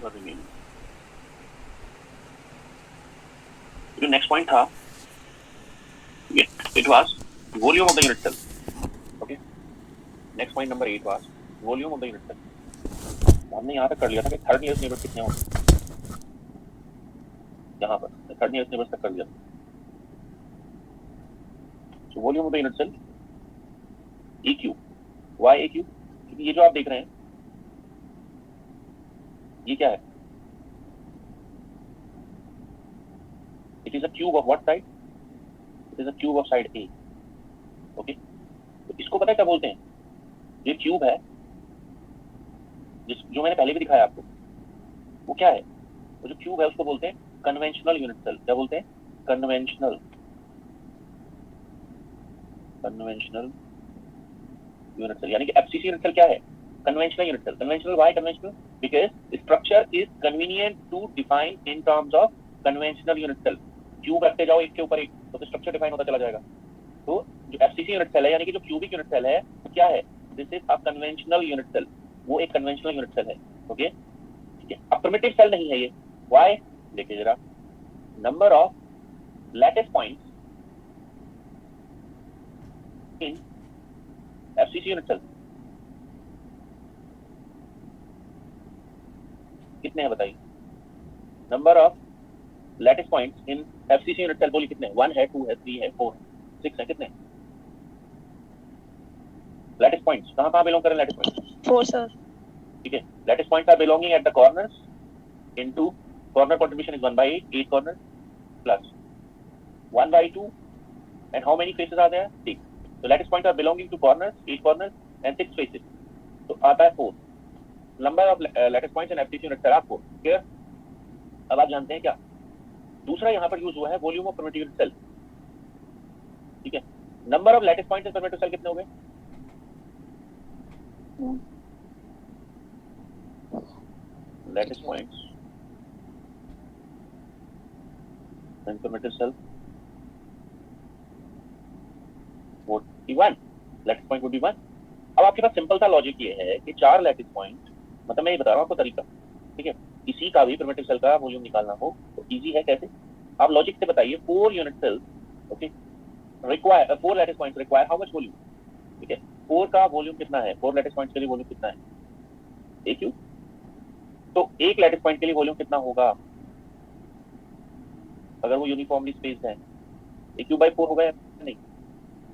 और रिमेनिंग। जो next point था it was volume of the unit cell. Okay, next point number 8 was volume of the unit cell. हमने यहाँ तक कर लिया था कि थर्ड नियरेस्ट नेबर्स कितने होंगे, यहाँ पर थर्ड नियरेस्ट नेबर्स तक कर लिया। So volume of the unit cell EQ. Why EQ? क्योंकि ये जो आप देख रहे हैं ये क्या है? It is a cube of what side? It is a cube of side A. Okay, तो इसको पता है क्या बोलते हैं? ये क्यूब है जो मैंने पहले भी दिखाया आपको, वो क्या है? वो जो क्यूब है उसको बोलते हैं कन्वेंशनल यूनिट सेल। क्या बोलते हैं? Conventional unit cell. यानी कि एफसीसी यूनिट सेल क्या है? Conventional unit cell. Conventional why conventional? Because structure is convenient to define in terms of conventional unit cell. Cube रखते जाओ एक के ऊपर एक तो स्ट्रक्चर डिफाइन होता चला जाएगा। तो जो एफसीसी यूनिट सेल है यानी कि जो क्यूबिक यूनिट सेल है वो क्या है? This is a conventional unit cell. वो एक कन्वेंशनल यूनिट सेल है। ओके, ठीक है। अब प्रिमिटिव सेल नहीं है ये। व्हाई? देखिए जरा, number of lattice points in FCC unit cell कितने हैं बताइए? Number of lattice points in FCC unit cell बोलिए कितने? 1 है, 2 है, 3 है, 4 है, 6 है, कितने लैटिस पॉइंट्स? कहां कहां बिलोंग करें लैटिस पॉइंट्स? 4 सर। ठीक है, lattice points are belonging at the corners into corner contribution is 1/8, 8 corners plus 1/2, and how many faces are there? 6. So lattice points are belonging to corners, 8 corners and 6 faces. तो आता है 4. Number of lattice points in FTC unit cell are 4. Clear? अब आप जानते हैं क्या दूसरा यहाँ पर यूज हुआ है? Volume of primitive unit cell. ठीक है, number of lattice points in primitive cell कितने हो गए? Lattice points in primitive cell 41। Lattice point would be 1। अब आपके पास सिंपल सा लॉजिक ये है कि 4 लैटिस पॉइंट, मतलब मैं ये बता रहा हूँ आपको तरीका, ठीक है। किसी का भी प्रिमिटिव सेल का वॉल्यूम निकालना हो तो इजी है। कैसे? आप लॉजिक से बताइए 4 unit cells, okay, require 4 lattice points require how much volume? ठीक है, 4 का वॉल्यूम कितना है? 4 लैटिस पॉइंट्स के लिए वॉल्यूम कितना है? AQ। तो एक लैटिस पॉइंट के लिए वॉल्यूम कितना होगा अगर वो यूनिफॉर्मली स्पेस्ड है? AQ/4 होगा या नहीं?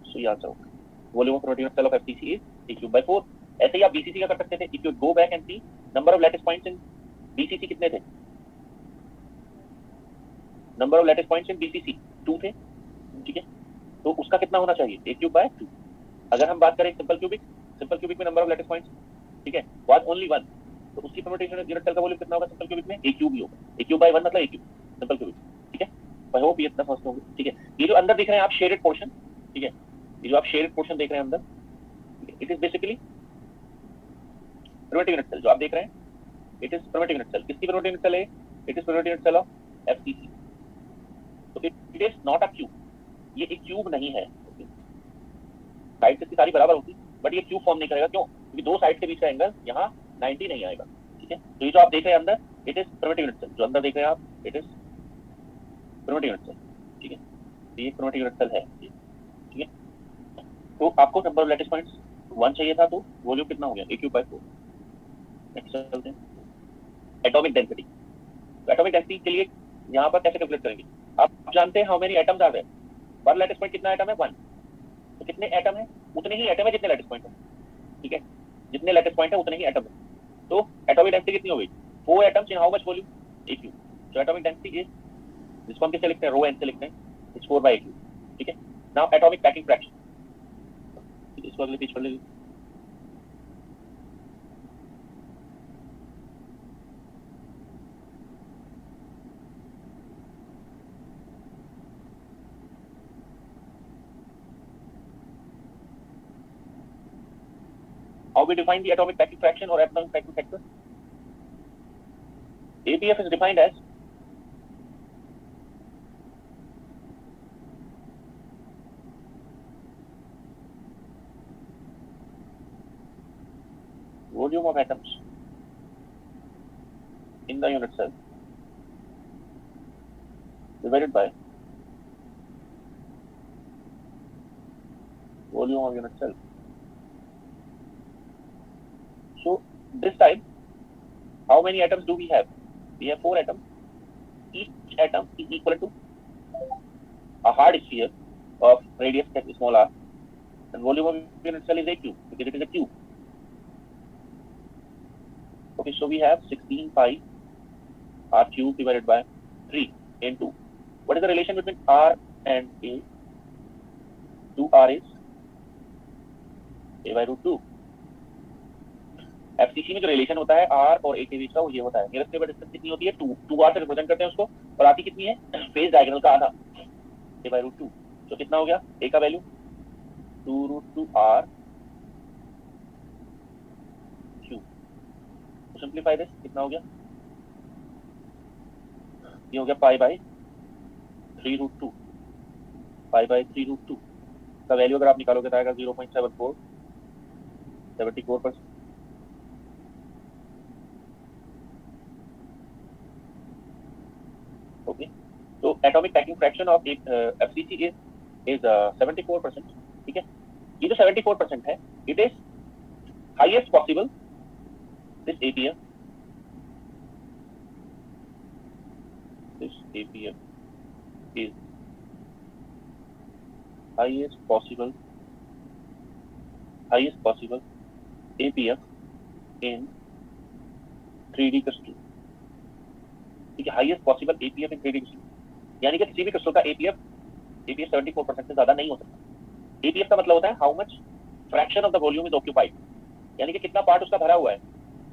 सो ये आंसर होगा। Volume of primitive unit cell of FTC is AQ/4। ऐसे ही आप BCC का कर सकते थे। If you go back and see number of lattice points in BCC कितने थे? Number of lattice points in BCC 2 थे। ठीक है, तो उसका कितना होना चाहिए? AQ/2। अगर हम बात करें सिंपल क्यूबिक में नंबर ऑफ लैटिस पॉइंट्स, ठीक है, वाज ओनली 1, तो उसकी प्रिमिटिव यूनिट सेल का वॉल्यूम कितना होगा सिंपल क्यूबिक में? AQ भी होगा। AQ/1 मतलब AQ सिंपल क्यूबिक। ठीक है, आई होप ये इतना समझते होंगे। ठीक है, ये जो अंदर देख रहे हैं आप शेडेड पोर्शन, ठीक है, ये जो आप शेडेड पोर्शन देख रहे हैं अंदर, it is basically primitive unit cell. जो आप देख रहे हैं it is primitive unit cell. किसकी प्रिमिटिव यूनिट सेल है? It is primitive unit cell of FTC। तो it is not a cube. ये एक क्यूब नहीं है। साइड से सारी बराबर होती, बट ये क्यूब फॉर्म नहीं करेगा। क्यों? क्योंकि दो साइड के बीच का एंगल यहाँ 90 नहीं आएगा। ठीक है, तो ये जो आप देख रहे हैं अंदर it is primitive unit cell. जो अंदर देख रहे हैं आप it is primitive unit cell. ठीक है, तो ये प्रिमिटिव यूनिट सेल है। ठीक है, तो आपको नंबर ऑफ लैटिस पॉइंट्स 1 चाहिए था, तो वॉल्यूम कितना हो गया? AQ/4। नेक्स्ट चलते हैं, एटॉमिक डेंसिटी। तो एटॉमिक डेंसिटी के लिए यहाँ पर कैसे कैलकुलेट करेंगे? आप जानते हैं how many atoms are there? पर लैटिस पॉइंट कितना एटम है? 1। तो कितने एटम है? उतने ही एटम है जितने लैटिस पॉइंट है। ठीक है, जितने लैटिस पॉइंट है उतने ही एटम है। तो एटॉमिक डेंसिटी कितनी हो गई? 4 atoms in how much volume? AQ। तो एटॉमिक डेंसिटी इज, जिसको हम कैसे लिखते हैं? ρn से लिखते हैं, इट्स 4/AQ। ठीक है, नाउ एटॉमिक पैकिंग फ्रैक्शन, इसको अगले पेज पर ले लीजिए। How we define the atomic packing fraction or atomic packing factor? APF is defined as volume of atoms in the unit cell divided by volume of unit cell. So this time, how many atoms do we have? We have 4 atoms. Each atom is equal to a hard sphere of radius small r, and volume of unit cell is a cube because it is a cube. Okay, so we have 16 pi r cube divided by 3 into, what is the relation between r and a? 2r is a by root 2. FCC में जो relation होता है are और ए के बीच का वो ये होता है, नियरेस्ट नेबर डिस्टेंस कितनी होती है 2r से रिप्रेजेंट करते हैं उसको, और आती कितनी है फेज डायगोनल का आधा a by root 2. तो कितना हो गया a का वैल्यू 2 root 2r क्यूब. तो सिंप्लीफाई दिस, कितना हो गया, ये हो गया pi by 3 root 2. Pi by 3 root 2 का वैल्यू अगर आप निकालोगे तो आएगा 0.74, 74%. ओके, तो atomic packing fraction of FCC is 74%. ठीक है, ये जो 74% है, it is highest possible this APF is highest possible APF in 3D crystal. ठीक है, highest possible APF in 3D crystal, यानी कि किसी भी क्रिस्टल का APF 74% से ज्यादा नहीं हो सकता. APF का मतलब होता है how much fraction of the volume is occupied, यानी कि कितना पार्ट उसका भरा हुआ है.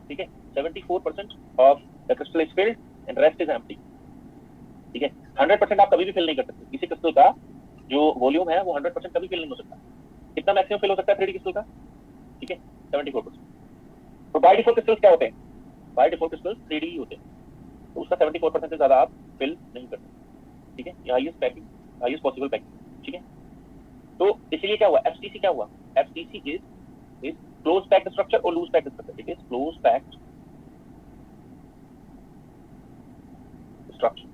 ठीक है, 74% of the crystal is filled and rest is empty. ठीक है, 100% आप कभी भी फिल नहीं कर सकते. किसी क्रिस्टल का जो वॉल्यूम है वो 100% कभी फिल नहीं हो सकता. कितना मैक्सिमम फिल हो सकता है 3D क्रिस्टल का? ठीक है, 74%. तो बाय डिफॉल्ट क्रिस्टल्स क्या होते हैं? बाय डिफॉल्ट क्रिस्टल्स 3D होते हैं, तो उसका 74% से ज्यादा आप फिल नहीं कर सकते. ठीक है, ये हाईएस्ट पॉसिबल पैकिंग. ठीक है, तो इसलिए क्या हुआ, एफसीसी क्या हुआ, FCC is close packed structure or loose packed structure? It is close packed structure.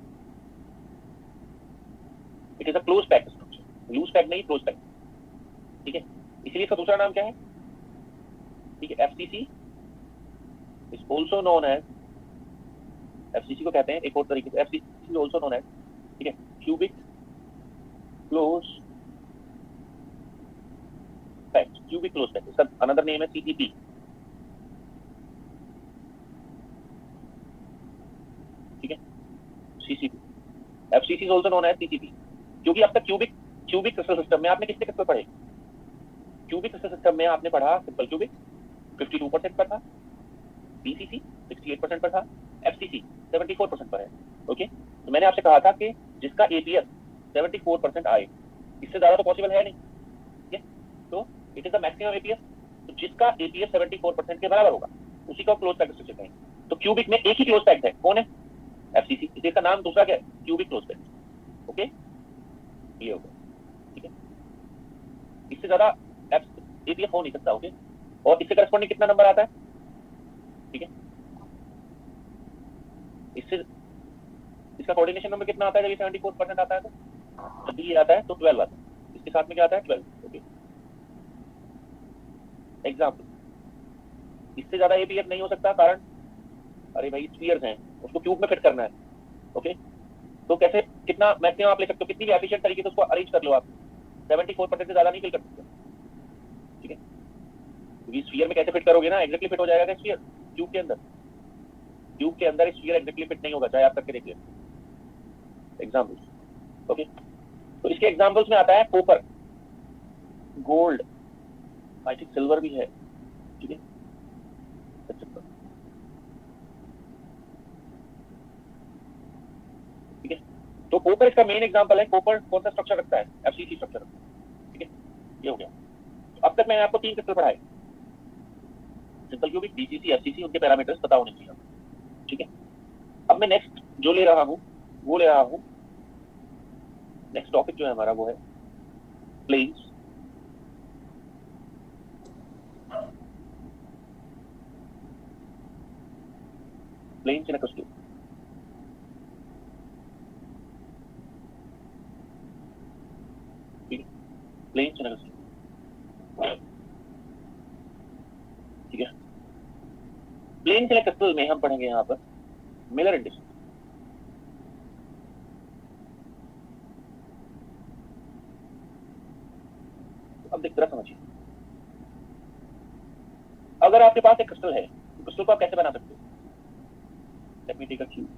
It is a close packed structure. Loose packed नहीं, close packed. ठीक है, इसलिए इसका दूसरा नाम क्या है? ठीक है, FCC is also known as, FCC को कहते हैं एक और तरीके से, FCC is also known as, ठीक है, cubic close packed. Cubic close packed. इसका another name है CCP. ठीक है, CCP. FCC is also known as CCP. क्योंकि अब तक क्यूबिक क्रिस्टल सिस्टम में आपने कितने क्रिस्टल पढ़े? क्यूबिक क्रिस्टल सिस्टम में आपने पढ़ा सिंपल क्यूबिक 52% पर था, BCC 68% पर था, FCC 74% पर है. ओके, तो मैंने आपसे कहा था कि जिसका APF 74% आए, इससे ज्यादा तो पॉसिबल है नहीं. ठीक है, तो it is the maximum APF. तो जिसका APF 74% के बराबर होगा उसी को क्लोज पैक्ड स्ट्रक्चर कहेंगे. तो क्यूबिक में एक ही क्लोज पैक्ड है, कौन है? FCC. इसका नाम दूसरा क्या है? Cubic close packed. ओके, ये हो गया. ठीक है, इससे ज्यादा APF हो नहीं सकता. ओके, और इससे करस्पॉन्डिंग कितना नंबर आता है? ठीक है, इससे इसका कोऑर्डिनेशन नंबर कितना आता है? जब ये 74% आता है तो जब ये आता है तो 12 आता है. इसके साथ में क्या आता है? 12. ओके, एग्जाम्पल, इससे ज्यादा APF नहीं हो सकता, कारण अरे भाई स्फीयर्स हैं, उसको क्यूब में फिट करना है. ओके, तो कैसे, कितना मैक्सिमम आप ले सकते हो, कितनी भी एफिशिएंट तरीके से उसको अरेंज कर लो आप, 74% से ज्यादा नहीं फिल कर सकते. ठीक है, क्योंकि स्फीयर में कैसे फिट करोगे ना, एग्जैक्टली फिट हो जाएगा स्फीयर क्यूब के अंदर. क्यूब के अंदर स्फीयर एग्जैक्टली फिट नहीं होगा, चाहे आप करके देखिए एग्जाम्पल्स. ओके, तो इसके एग्जाम्पल्स में आता है copper, gold, I think silver भी है. ठीक है, ठीक है, तो कॉपर इसका मेन एग्जांपल है. कॉपर कौन सा स्ट्रक्चर रखता है? एफसीसी स्ट्रक्चर रखता है. ठीक है, ये हो गया. तो अब तक मैंने आपको 3 क्रिस्टल पढ़ाए, सिंपल क्यूबिक, बीसीसी, एफसीसी, उनके पैरामीटर्स पता होने चाहिए. ठीक है, अब मैं नेक्स्ट जो ले रहा हूं वो ले रहा हूं, नेक्स्ट टॉपिक जो है हमारा वो है planes. Planes in a crystal. Distribution है क्रिस्टल, ठीक है। प्लेन के क्रिस्टल में हम पढ़ेंगे यहाँ पर मिलर इंडिसेस। अब देख जरा समझिए, अगर आपके पास एक क्रिस्टल है तो क्रिस्टल को आप कैसे बना सकते हो? Let me take a cube.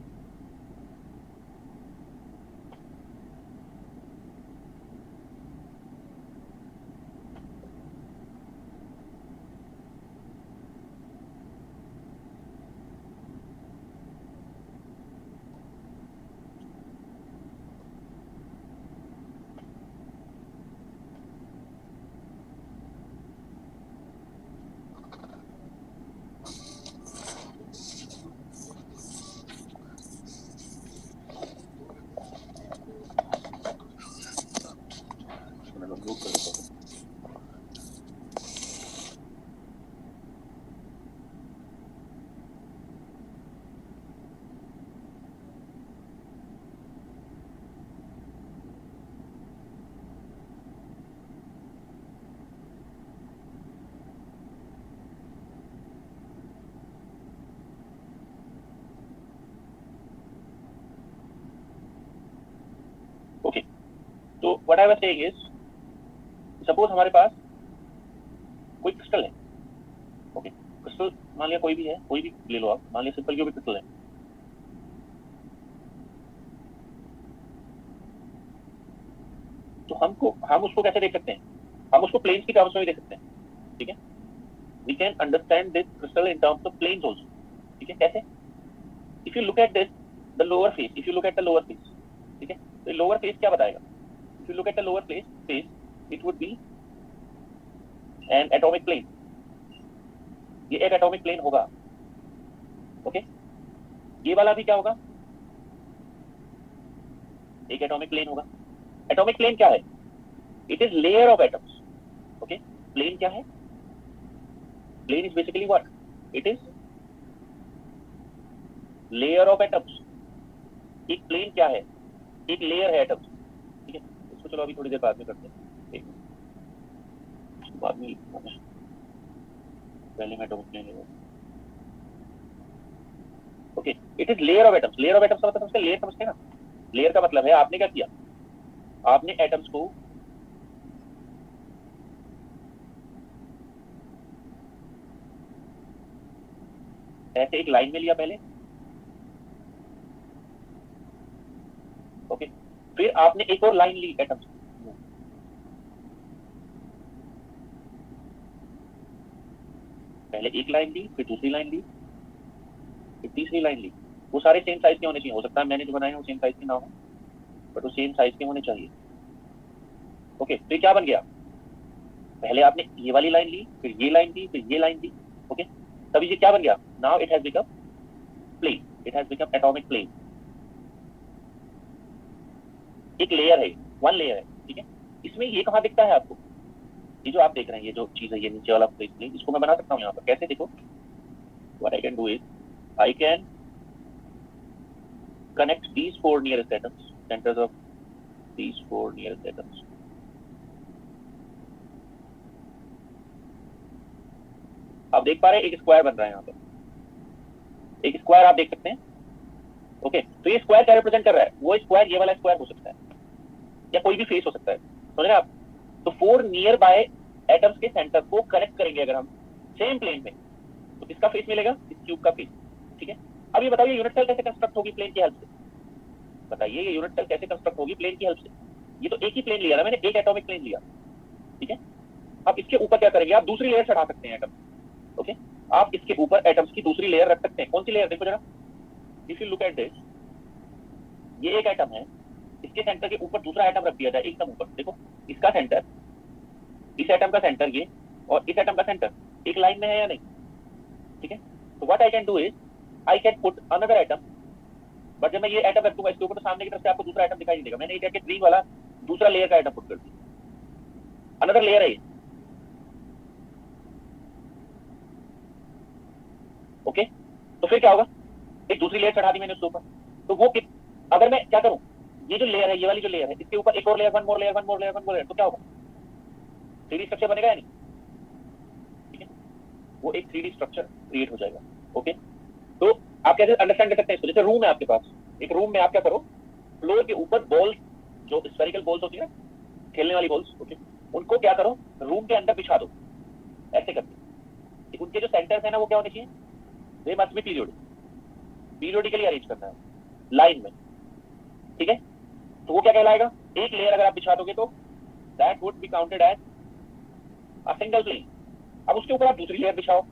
Okay, तो what I was saying is, suppose हमारे पास कोई क्रिस्टल है। ओके, क्रिस्टल मान लिया कोई भी है, कोई भी ले लो आप, मान लिया सिंपल क्यूबिक क्रिस्टल है। तो हम उसको कैसे देख सकते हैं? हम उसको प्लेन्स की टर्म्स में भी देख सकते हैं, ठीक है। We can understand this crystal in terms of planes also, ठीक है। कैसे? If you look at this the lower face, if you look at the lower face, ठीक है, तो लोअर फेस क्या बताएगा? If you look at the lower face it would be an atomic plane. ये एक एटॉमिक प्लेन होगा, okay. ये वाला भी क्या होगा? एक एटॉमिक प्लेन होगा। एटॉमिक प्लेन क्या है? It is layer of atoms, okay. Plane क्या है? Plane is basically what? It is layer of atoms. एक प्लेन क्या है? एक लेयर है एटम्स, ठीक है। इसको चलो अभी थोड़ी देर बाद में करते हैं, बाद में पहले मैं एटॉमिक प्लेन लूंगा। Okay, it is layer of atoms. Layer of atoms का मतलब समझते हैं? लेयर समझते हैं ना? लेयर का मतलब है आपने क्या किया, आपने एटम्स को ऐसे एक लाइन में लिया पहले, ओके। फिर आपने एक और लाइन ली एटम्स, पहले एक लाइन ली, फिर दूसरी लाइन ली, फिर तीसरी लाइन ली। वो सारे सेम साइज के होने चाहिए। हो सकता है मैंने जो बनाए हैं वो सेम साइज के ना हो, बट वो सेम साइज के होने चाहिए, ओके। तो ये क्या बन गया? पहले आपने ये वाली लाइन ली, फिर ये लाइन ली, फिर ये लाइन ली, ओके। तभी ये क्या बन गया? Now it has become plane, it has become atomic plane. एक लेयर है, वन लेयर है, ठीक है। इसमें ये कहाँ दिखता है आपको? ये जो आप देख रहे हैं, ये जो चीज है, ये नीचे वाला प्लेन, इसको मैं बना सकता हूँ यहाँ पर। कैसे? देखो, what I can do is I can connect these four nearest atoms, centers of these four nearest atoms. आप देख पा रहे हैं एक स्क्वायर बन रहा है यहाँ पर, एक स्क्वायर आप देख सकते हैं, ओके। तो ये स्क्वायर क्या रिप्रेजेंट कर रहा है? वो स्क्वायर ये वाला स्क्वायर हो सकता है, या कोई भी फेस हो सकता है, समझ रहे हैं आप? तो फोर नियर बाय एटम्स के सेंटर को कनेक्ट करेंगे अगर हम सेम प्लेन में, तो किसका फेस मिलेगा? इस क्यूब का फेस, ठीक है। अब ये बताइए यूनिट सेल कैसे कंस्ट्रक्ट होगी प्लेन की हेल्प से? बताइए ये यूनिट सेल कैसे कंस्ट्रक्ट होगी प्लेन की हेल्प से? ये तो एक ही प्लेन लिया था मैंने, एक एटॉमिक प्लेन लिया, ठीक है। अब इसके ऊपर क्या करेंगे? आप दूसरी लेयर चढ़ा सकते हैं एटम, ओके। आप इसके ऊपर एटम्स की दूसरी लेयर रख सकते हैं। कौन सी लेयर? देखो जरा, if you look at this, ये एक एटम है, इसके सेंटर के ऊपर दूसरा एटम रख दिया जाए एकदम ऊपर। देखो, इसका सेंटर, इस एटम का सेंटर ये, और इस एटम का सेंटर एक लाइन में है या नहीं? ठीक है। तो what I can do is I can put another atom, but जब मैं ये एटम रखूंगा इसके ऊपर तो सामने की तरफ से आपको दूसरा एटम दिखाई नहीं देगा। मैंने ये जाके ग्रीन वाला दूसरा लेयर का एटम पुट कर दिया, अनदर लेयर है ये, ओके। तो फिर क्या होगा? एक दूसरी लेयर चढ़ा दी मैंने उसके ऊपर, तो वो अगर मैं क्या करूं, ये जो लेयर है, ये वाली जो लेयर है, इसके ऊपर एक और layer, one more layer, one more layer, one more layer, तो क्या होगा? 3D स्ट्रक्चर बनेगा या नहीं? ठीक है, वो एक 3D स्ट्रक्चर क्रिएट हो जाएगा। ओके, तो आप कैसे अंडरस्टैंड कर सकते हैं इसको? जैसे रूम है आपके पास, एक रूम में आप क्या करो, फ्लोर के ऊपर बॉल्स, जो स्फेरिकल बॉल्स होती है ना, खेलने वाली बॉल्स, ओके, उनको क्या करो, रूम के अंदर बिछा दो ऐसे करके। उनके जो सेंटर्स है ना, वो क्या होने चाहिए, they must be periodically arrange करना है लाइन में। ठीक है, तो वो क्या कहलाएगा, एक लेयर अगर आप बिछा दोगे तो that would be counted as a single plane. अब उसके ऊपर आप दूसरी लेयर बिछाओ,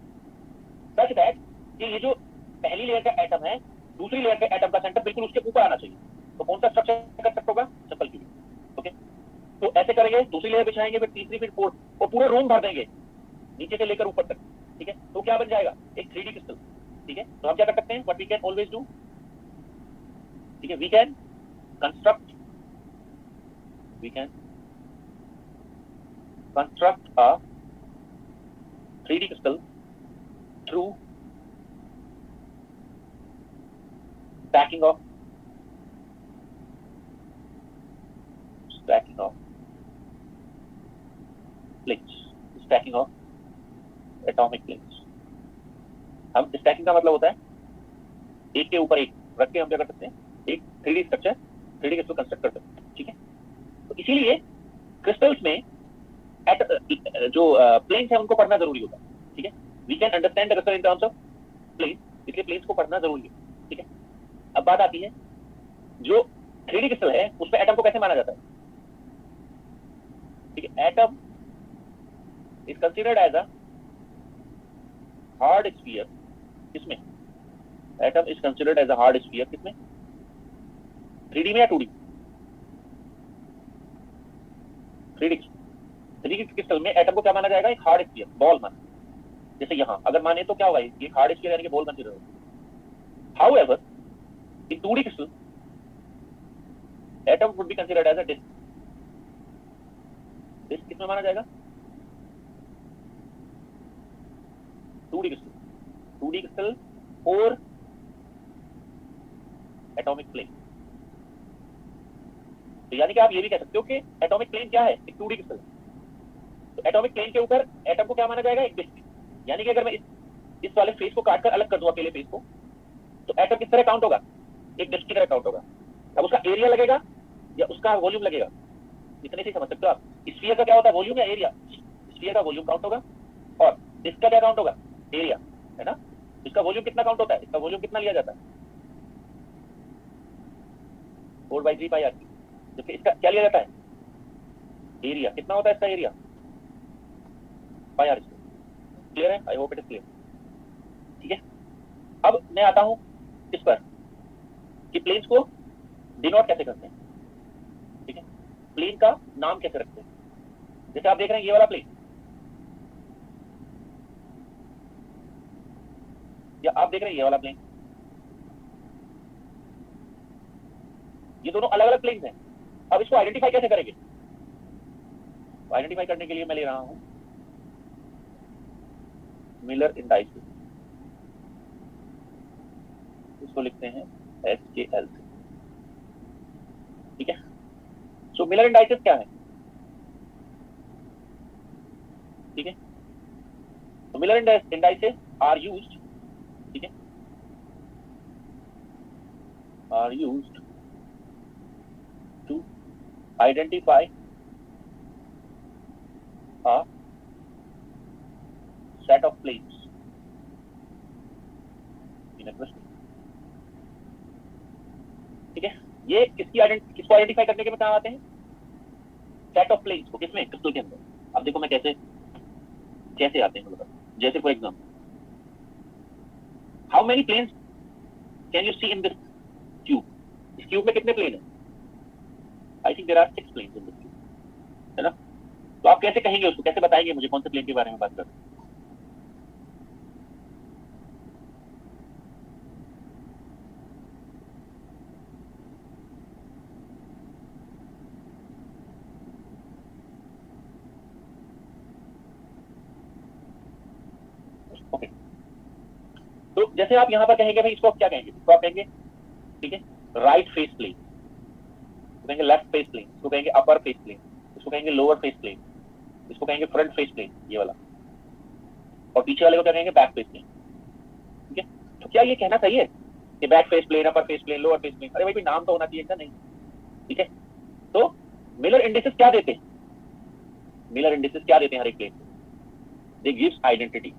सच दैट कि ये जो पहली लेयर का एटम है, दूसरी लेयर के एटम का सेंटर बिल्कुल उसके ऊपर आना चाहिए। तो कौन सा स्ट्रक्चर कर सकते होगा, सिंपल क्यूबिक। ओके, तो ऐसे करेंगे, दूसरी लेयर बिछाएंगे, फिर तीसरी, फिर फोर्थ, और पूरे रूम भर देंगे नीचे से लेकर ऊपर तक। ठीक है, तो क्या बन जाएगा, एक 3D क्रिस्टल। ठीक है, तो हम क्या कर सकते हैं, what we can always do, ठीक है, we can construct a 3D crystal through stacking of atomic planes। हम स्टैकिंग का मतलब होता है एक के ऊपर एक रख के हम क्या कर सकते हैं, एक 3D structure, 3D crystal construct कर सकते हैं। ठीक है, तो इसीलिए क्रिस्टल्स में जो प्लेन्स है उनको पढ़ना जरूरी होता है। ठीक है, we can understand the crystal in terms of plane, इसलिए प्लेन्स को पढ़ना जरूरी है। ठीक है, अब बात आती है जो 3D क्रिस्टल है उसमें एटम को कैसे माना जाता है। ठीक है, atom is considered as a hard sphere. किसमें, atom is considered as a hard sphere, किसमें, 3D में या 2D? 3D क्रिस्टल में एटम को क्या माना जाएगा, एक हार्ड स्फीयर, बॉल माना। जैसे यहाँ अगर माने तो क्या होगा, ये हार्ड स्फीयर यानी कि बॉल कंसीडर होगा। However in 2D crystal atom would be considered as a disc. Disc किसमें माना जाएगा, 2D क्रिस्टल और एटॉमिक प्लेन। तो यानी कि आप ये भी कह सकते हो कि एटॉमिक प्लेन क्या है, एक 2D क्रिस्टल। तो एटॉमिक प्लेन के ऊपर एटम को क्या माना जाएगा, एक डिस्क। यानी कि अगर मैं इस वाले फेस को काटकर अलग कर दूं, अकेले फेस को, तो एटम किस तरह काउंट होगा, एक डिस्क की तरह काउंट होगा। अब उसका एरिया लगेगा या उसका वॉल्यूम लगेगा, इतने से समझ सकते हो आप। स्फीयर का क्या होता है, वॉल्यूम या एरिया? स्फीयर का वॉल्यूम काउंट होगा और डिस्क का क्या काउंट होगा, एरिया, है ना। इसका वॉल्यूम कितना काउंट होता है, इसका वॉल्यूम कितना लिया जाता है, 4/3 पाई आर। जबकि इसका क्या लिया जाता है, एरिया कितना होता है, इसका एरिया पाई आर। क्लियर है, I hope it is clear. ठीक है, अब मैं आता हूं इस पर कि प्लेन्स को डिनोट कैसे करते हैं। ठीक है, प्लेन का नाम कैसे रखते हैं। जैसे आप देख रहे हैं ये वाला प्लेन, या आप देख रहे हैं ये वाला प्लेन, ये दोनों अलग अलग प्लेन्स हैं। अब इसको आइडेंटिफाई कैसे करेंगे, आइडेंटिफाई करने के लिए मैं ले रहा हूं मिलर इंडाइसेस, इसको लिखते हैं HKL। ठीक है, सो मिलर इंडाइसेस क्या है। ठीक है, तो मिलर इंडाइसेस आर यूज्ड, ठीक है, are used to identify a set of planes in a crystal। ठीक है, ये किसको आइडेंटिफाई करने के में काम आते हैं, सेट ऑफ प्लेन्स को, किसमें, क्रिस्टल के अंदर। अब देखो मैं कैसे आते हैं, मतलब जैसे for example, how many planes can you see in this cube. इस क्यूब में कितने प्लेन है, I think there are 6 planes in this cube, है ना। तो आप कैसे कहेंगे उसको, कैसे बताएंगे मुझे कौन से प्लेन के बारे में बात कर रहे हैं। ओके, तो जैसे आप यहां पर कहेंगे भाई, इसको आप क्या कहेंगे, इसको आप कहेंगे, ठीक है, राइट फेस प्लेन, इसको कहेंगे लेफ्ट फेस प्लेन, इसको कहेंगे अपर फेस प्लेन, इसको कहेंगे लोअर फेस प्लेन। इसको कहेंगे फ्रंट फेस प्लेन, ये वाला, और पीछे वाले को क्या कहेंगे, बैक फेस प्लेन। ठीक है, तो क्या ये कहना सही है कि back face plane, upper face plane, lower face plane? अरे भाई कोई नाम तो होना चाहिए, क्या नहीं? ठीक है, तो मिलर इंडिसेस क्या देते हैं? मिलर इंडिसेस क्या देते हैं हर एक प्लेन? They gives identity.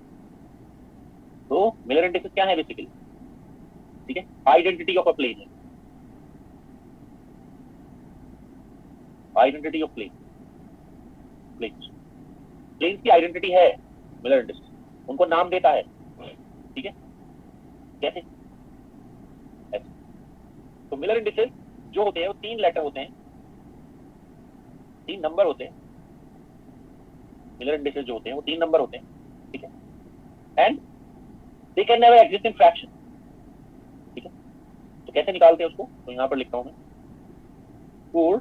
तो मिलर इंडिसेस क्या है बेसिकली? ठीक है, आइडेंटिटी ऑफ अ प्लेन है, identity of plane, planes, planes की आइडेंटिटी है मिलर इंडिसेस, उनको नाम देता है। ठीक है, कैसे? ऐसे। तो मिलर इंडिसेस जो होते हैं वो 3 लेटर होते हैं, 3 नंबर होते हैं। मिलर इंडिसेस जो होते हैं वो 3 नंबर होते हैं। ठीक है, and they can never exist in fraction. ठीक है, तो कैसे निकालते हैं उसको? तो यहां पर लिखता हूं मैं 4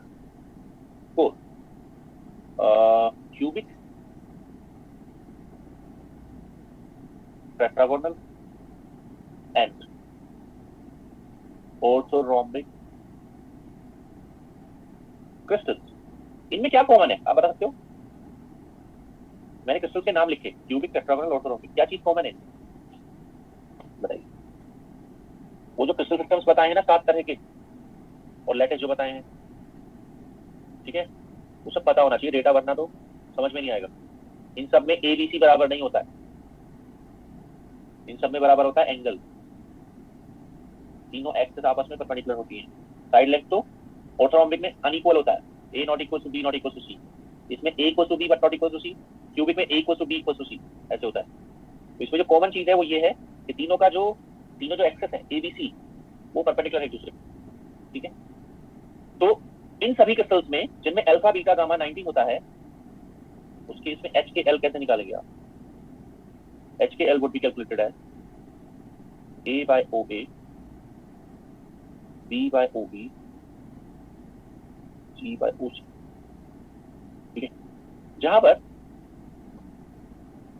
4 cubic tetragonal and orthorhombic crystals. इनमें क्या कॉमन है, आप बता सकते हो? मैंने क्रिस्टल के नाम लिखे, क्यूबिक, टेट्रागोनल, ऑर्थोरोम्बिक, क्या चीज कॉमन है? बताइए। वो जो क्रिस्टल सिस्टम्स बताए हैं ना 7 तरह के, और लेटेस्ट जो बताए हैं, ठीक है, वो सब पता होना चाहिए डेटा, वरना तो समझ में नहीं आएगा। इन सब में एबीसी बराबर नहीं होता है, इन सब में बराबर होता है एंगल। तीनों एक्सिस आपस में परपेंडिकुलर होती हैं। साइड लेंथ तो ऑर्थोरोम्बिक में अनइक्वल होता है, A not equal to B not equal to C. इसमें A equal to B but not equal to C, cubic में A equal to B equal to C, ऐसे होता है। तो इसमें जो कॉमन चीज है वो ये है कि तीनों जो एक्सेस है एबीसी, वो परपेंडिकुलर है एक दूसरे को। ठीक है, तो इन सभी क्रिस्टल्स में जिनमें अल्फा बीटा गामा 19 होता है, उसके इसमें एच के एल कैसे निकालेंगे आप? H K L would be calculated as A by O A, B by O B, C by O C. ठीक है, जहां पर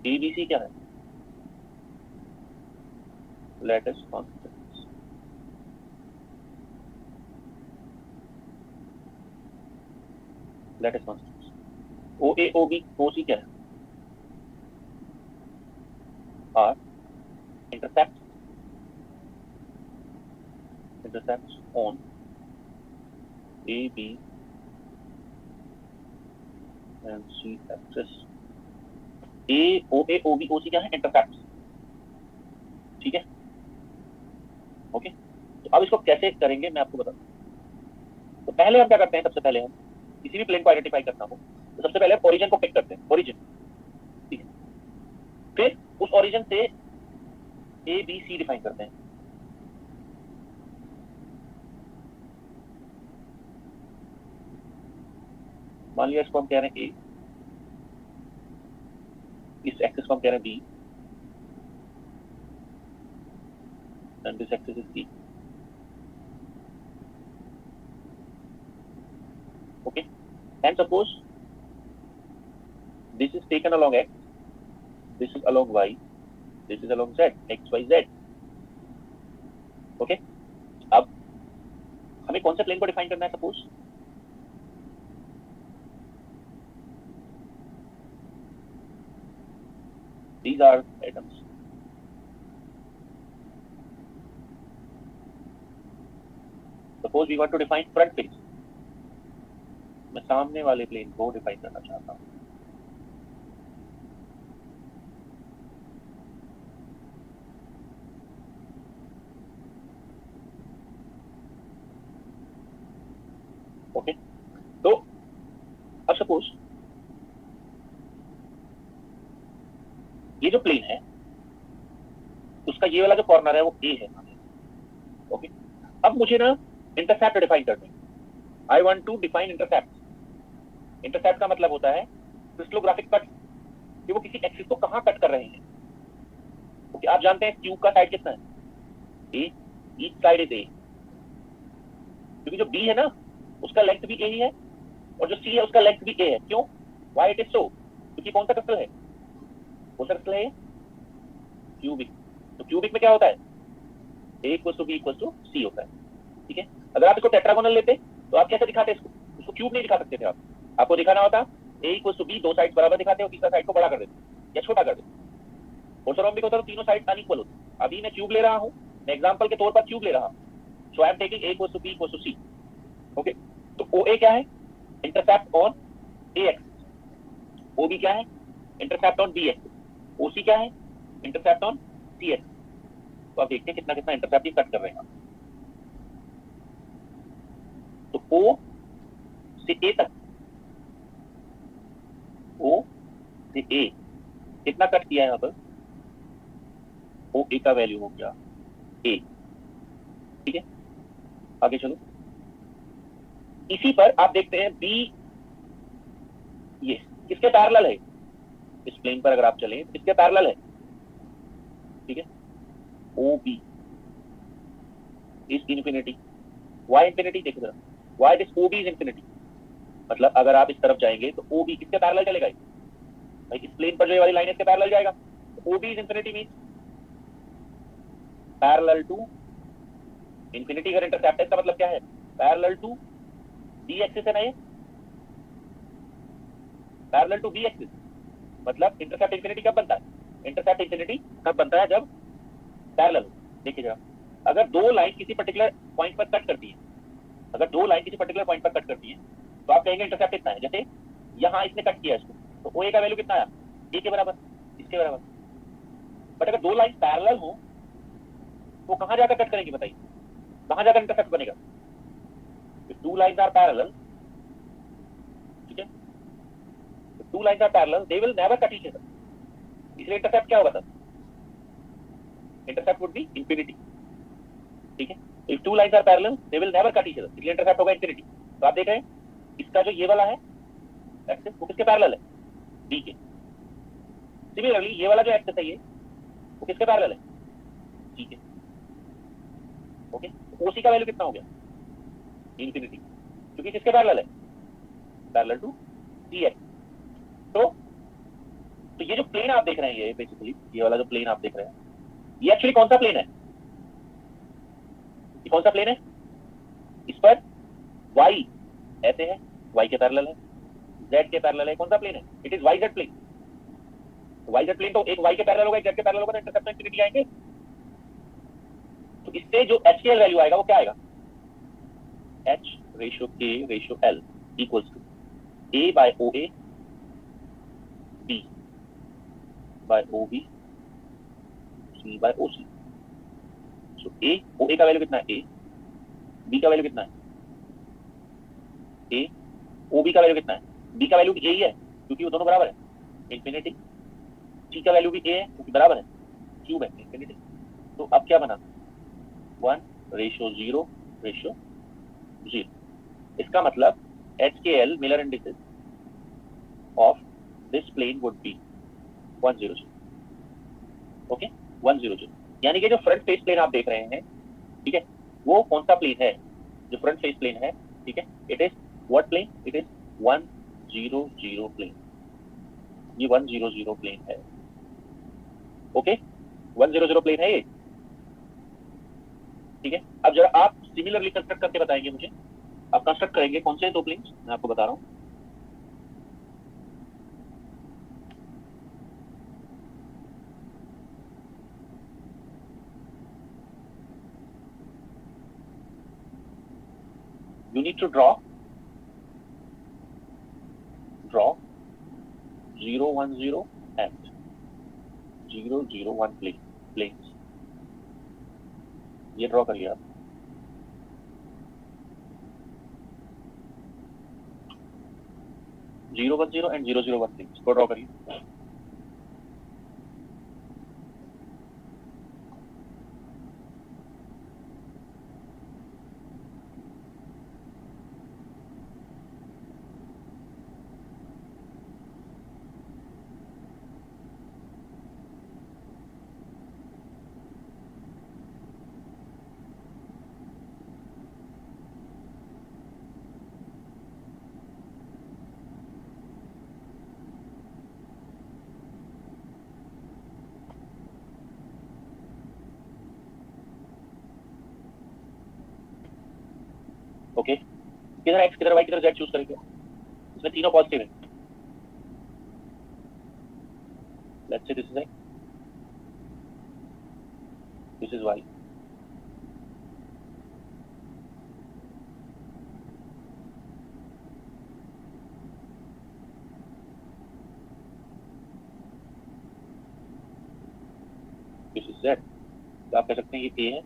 एबीसी क्या है? Lattice constants. Lattice constants. O A O B O C क्या है? Are intercept, intercepts on A B and C axis. A O B O C क्या है? इंटरसेप्ट्स। ठीक है, ओके। तो अब इसको कैसे करेंगे मैं आपको बताता हूँ। तो पहले हम क्या करते हैं, सबसे पहले हम किसी भी प्लेन को आइडेंटिफाई करना हो तो सबसे पहले ओरिजिन को पिक करते हैं, ओरिजिन। ठीक है, फिर उस ओरिजिन से ए बी सी डिफाइन करते हैं। मान लिया इसको हम कह रहे हैं ए, इस एक्सिस को हम कह रहे हैं B, and this axis is C. Okay, and suppose this is taken along x, this is along y, this is along z, x y z। Okay, अब हमें कौन से प्लेन को डिफाइन करना है? Suppose these are atoms, suppose we want to define front face, मैं सामने वाले प्लेन को डिफाइन करना चाहता हूं। ओके, तो अब सपोज ये जो प्लेन है उसका ये वाला जो कॉर्नर है वो ए है। ओके, अब मुझे ना इंटरसेप्ट डिफाइन करना है। I want to define intercept. Intercept का मतलब होता है क्रिस्टलोग्राफिक कट, कि वो किसी एक्सिस को कहां कट कर रहे हैं। ओके, आप जानते हैं क्यूब का साइड कितना है? ए, ईच साइड इज ए, क्योंकि जो बी है ना उसका लेंथ भी ए ही है, और जो सी है उसका लेंथ भी ए है। क्यों? Why it is so? क्योंकि कौन सा क्रिस्टल है? कौन सा क्रिस्टल है? क्यूबिक। तो क्यूबिक में क्या होता है? A equal to B equal to C होता है। ठीक है, अगर आप इसको टेट्रागोनल लेते तो आप कैसे दिखाते इसको? उसको क्यूब नहीं दिखा सकते थे आप, आपको दिखाना होता ए इक्वल टू बी, दो साइड बराबर दिखाते हो, तीसरा साइड को बड़ा कर देते हो या छोटा कर देते हो। ऑर्थोरोम्बिक होता है तो तीनों साइड अनइक्वल होती है। अभी मैं क्यूब ले रहा हूँ, मैं एग्जांपल के तौर पर क्यूब ले रहा हूँ, so I am taking A equal to B equal to C. Okay, तो ओ ए क्या है, intercept on A axis. O B क्या है, intercept on B axis. O C क्या है, इंटरसेप्ट ऑन सी एक्सिस। तो आप देखते हैं कितना कितना इंटरसेप्ट कट कर रहे हैं। तो ओ से ए तक, ओ से ए कितना कट किया है यहाँ पर, ओ ए का वैल्यू हो गया ए। ठीक है, आगे चलो। इसी पर आप देखते हैं बी, ये किसके पैरेलल है, इस प्लेन पर अगर आप चलें किसके पैरेलल है, ठीक है, O B is infinity, why infinity. देखिए जरा, why this O B is infinity, मतलब अगर आप इस तरफ जाएंगे तो ओ बी किसके पैरेलल चलेगा, भाई इस प्लेन पर जो ये वाली लाइन इसके पैरेलल जाएगा। O B is infinity means parallel to infinity. अगर इंटरसेप्ट है इसका मतलब क्या है, पैरेलल टू बी एक्सिस है ना, ये पैरेलल टू बी एक्सिस, मतलब इंटरसेप्ट इंफिनिटी कब बनता है, इंटरसेप्ट इंफिनिटी तब बनता है जब पैरेलल हो। देखिए जरा, अगर दो लाइन किसी पर्टिकुलर पॉइंट पर कट करती है, अगर दो लाइन किसी पर्टिकुलर पॉइंट पर कट करती है तो आप कहेंगे इंटरसेप्ट कितना है। जैसे यहाँ इसने कट किया इसको, तो ओ ए का वैल्यू कितना आया, ए के बराबर, इसके बराबर। बट अगर दो लाइन पैरेलल हो तो कहां जाकर कट करेंगे बताइए, कहां जाकर इंटरसेप्ट बनेगा। टू लाइन्स आर पैरेलल, ठीक है, two lines are parallel, they will never cut each other, इसलिए इंटरसेप्ट क्या होगा sir, intercept would be infinity. ठीक है, if two lines are parallel they will never cut each other, इसलिए intercept होगा infinity. तो आप देख रहे हैं इसका जो ये वाला है एक्सिस वो किसके पैरेलल है, बी के। सिमिलरली ये वाला जो एक्सिस है ये वो किसके पैरेलल है, सी के। ओके, ओसी का वैल्यू कितना हो गया, इंफिनिटी, क्योंकि किसके पैरेलल है, पैरेलल टू सी एक्स। तो ये जो प्लेन आप देख रहे हैं, ये बेसिकली ये वाला जो प्लेन आप देख रहे हैं, ये एक्चुअली कौन सा प्लेन है, ये कौन सा प्लेन है, इस पर y ऐसे है, y के पैरेलल है, z के पैरेलल है, कौन सा प्लेन है, it is yz plane. yz plane तो एक y के पैरेलल होगा, एक z के पैरेलल होगा, तो इंटरसेप्ट इंफिनिटी आएंगे। तो इससे जो HCl वैल्यू आएगा वो क्या आएगा, h ratio k ratio l equals to a by OA b by OB c by OC। So a OA का वैल्यू कितना है, a b का वैल्यू कितना है, a OB का वैल्यू कितना है, b का वैल्यू भी a ही है क्योंकि वो दोनों बराबर है, इंफिनिटी। c का वैल्यू भी a है क्योंकि बराबर है, क्यूब है, इंफिनिटी। तो अब क्या बना, 1:0 रेशियो 0। इसका मतलब HCl Miller indices of this plane would be 1:0। Okay, 1:0, यानी कि जो फ्रंट फेस प्लेन आप देख रहे हैं, ठीक है, वो कौन सा प्लेन है, जो फ्रंट फेस प्लेन है, ठीक है, it is what plane, it is 1:0 plane, ये 1:0 प्लेन है। ओके, 1:0 प्लेन है ये, ठीक है। अब जरा आप सिमिलरली कंस्ट्रक्ट करके बताएंगे मुझे, आप कंस्ट्रक्ट करेंगे कौन से दो प्लेन, मैं आपको बता रहा हूं। You need to draw 0:1:0 and 0:1 planes, ये ड्रॉ करिए आप। Zero one zero and 0:1 planes को ड्रॉ करिए। ओके, किधर x किधर y किधर z चूज करेंगे, इसमें तीनों पॉजिटिव है, say this is x, this is y. This is z. तो आप कह सकते हैं ये a है,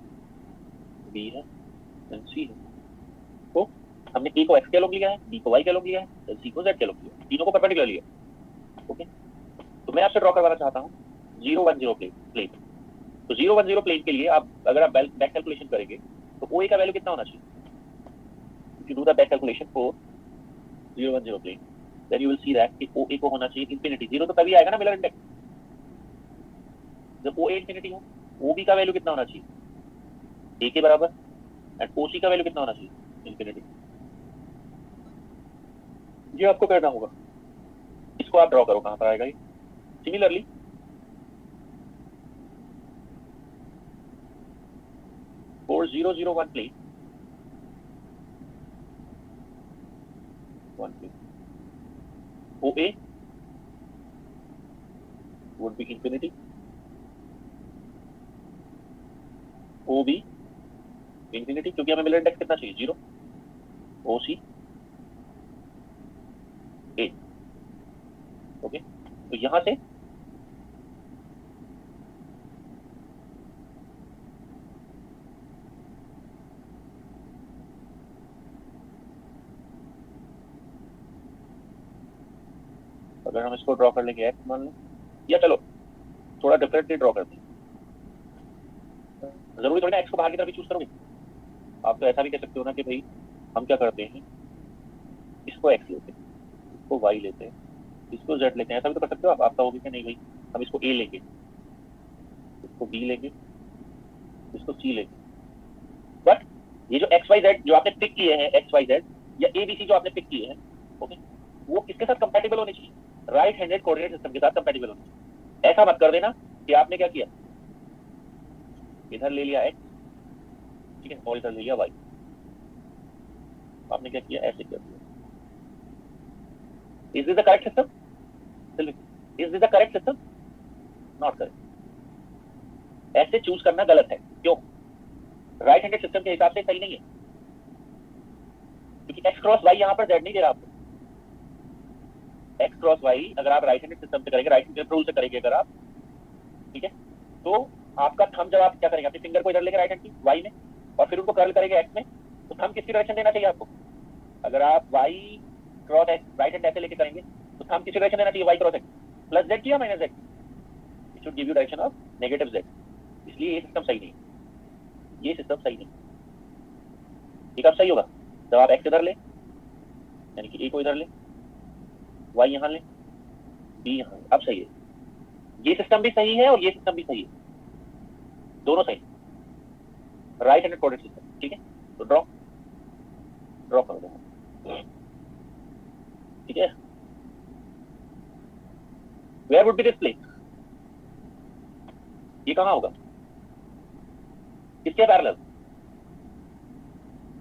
b है एंड c है। तो हमने a को x के लोग लिया है, b को y के लोग लिया है, c को z के लोग लिया है, तीनों को परपेंडिकुलर लिया। ओके, तो मैं आपसे ड्रॉ करवाना चाहता हूँ 0 1 0 प्लेन। तो 0 1 0 प्लेन के लिए आप अगर आप बैक कैलकुलेशन करेंगे तो OA का वैल्यू कितना होना चाहिए? If you do the back calculation for 0 1 0 plane then you will see that कि OA को होना चाहिए इंफिनिटी। 0 तो तभी आएगा ना मिलर इंडेक्स जब OA इंफिनिटी हो। OB का वैल्यू कितना होना चाहिए? A के बराबर। एंड OC का वैल्यू कितना होना चाहिए? इंफिनिटी। ये आपको करना होगा। इसको आप ड्रॉ करो, कहां पर आएगा ये? Similarly for 0 0 1 plane, OA would be infinity, OB infinity क्योंकि हमें मिलर इंडेक्स कितना चाहिए? 0, OC A। ओके, तो यहां से अगर हम इसको ड्रॉ कर लेंगे x मान लें, या चलो थोड़ा डिफरेंटली ड्रॉ करते हैं। जरूरी थोड़ी ना x को बाहर की तरफ ही चूज करोगे। आप तो ऐसा भी कह सकते हो ना कि भाई हम क्या करते हैं, इसको x लेते हैं, इसको y लेते हैं, इसको z लेते हैं। ऐसा भी तो कर सकते हो आप कहोगे कि नहीं भाई हम इसको a लेंगे, इसको b लेंगे, इसको c लेंगे। बट ये जो x y z जो आपने पिक किए हैं, x y z या a b c जो आपने पिक किए हैं, ओके, वो किसके साथ कंपैटिबल होने चाहिए? राइट हैंडेड कोऑर्डिनेट सिस्टम के साथ कंपैटिबल होने चाहिए। ऐसा मत कर देना कि आपने क्या किया, इधर ले लिया x, ठीक है, और इधर ले लिया y। आपने क्या किया, ऐसे कर दिया। Is this the correct system? Is this the correct system? Not correct. ऐसे चूज करना गलत है। क्यों? राइट हैंडेड सिस्टम के हिसाब से सही नहीं है, क्योंकि x क्रॉस y यहां पर z नहीं दे रहा आपको। x क्रॉस y अगर आप राइट हैंडेड सिस्टम से करेंगे, राइट हैंडेड रूल से करेंगे अगर आप, ठीक है, तो आपका थंब जब आप क्या करेंगे, अपने फिंगर को इधर लेंगे राइट हैंड की y में और फिर उनको कर्ल करेंगे x में, तो थंब किसकी डायरेक्शन देना चाहिए आपको? अगर आप y cross x right hand ऐसे लेके करेंगे तो थंब किसकी डायरेक्शन देना चाहिए? y cross x plus z की या minus z? It should give you direction of negative z। इसलिए ये सिस्टम सही नहीं है, ये सिस्टम सही नहीं। ठीक, अब सही होगा जब आप x इधर ले, यानी कि a को इधर ले, y यहां ले, b यहां ले। अब सही है, ये सिस्टम भी सही है और ये सिस्टम भी सही है, दोनों सही, राइट हैंडेड कोऑर्डिनेट सिस्टम। ठीक है, तो ड्रॉ कर दो, ठीक है। Where would be this plane? ये कहां होगा? किसके पैरेलल?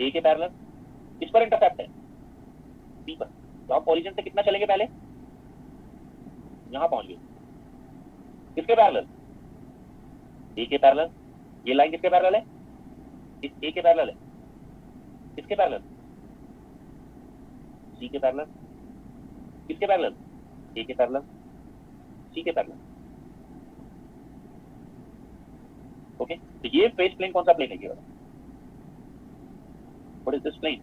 ए के पैरेलल। इस पर इंटरसेप्ट है बी पर, तो आप ओरिजिन से कितना चलेंगे? पहले यहां पहुंच गए। किसके पैरेलल? ए के पैरेलल। ये लाइन किसके पैरेलल है? इस ए के पैरेलल है। किसके पैरेलल? सी के पैरेलल। किसके पैरेलल? ए के पैरेलल, सी के पैरेलल। ओके, तो ये फेस प्लेन कौन सा प्लेन है? ये वाला। What is this plane?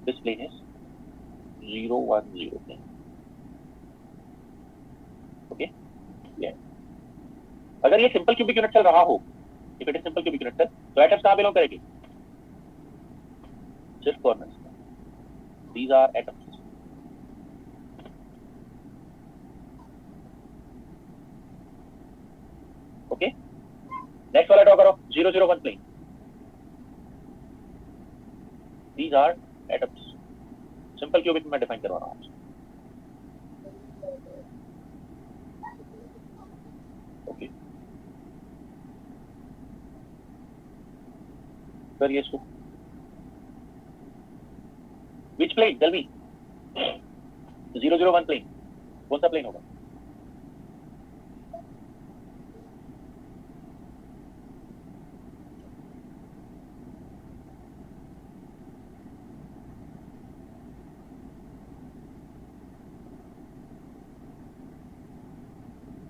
This plane is 0 1 0 plane. Okay, ये अगर ये सिंपल क्यूबिक यूनिट चल रहा हो, if it is simple cubic unit cell, तो एटम्स कहां बिलोंग करेंगे? सिर्फ corners. These are atoms. Okay, next वाला ड्रॉ करो, 0 0 1 plane. These are atoms. Simple cubic में डिफाइन करवा रहा हूं। ओके, करिए इसको। Which plane? Tell me. 001 plane कौन सा प्लेन होगा?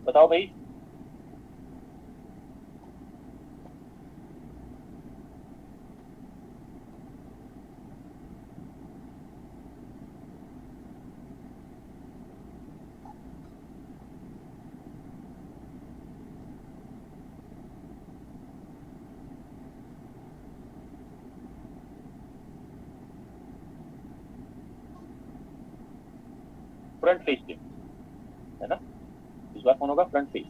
बताओ भाई। फ्रंट फेस प्लेन है ना, इस बार कौन होगा? Front face.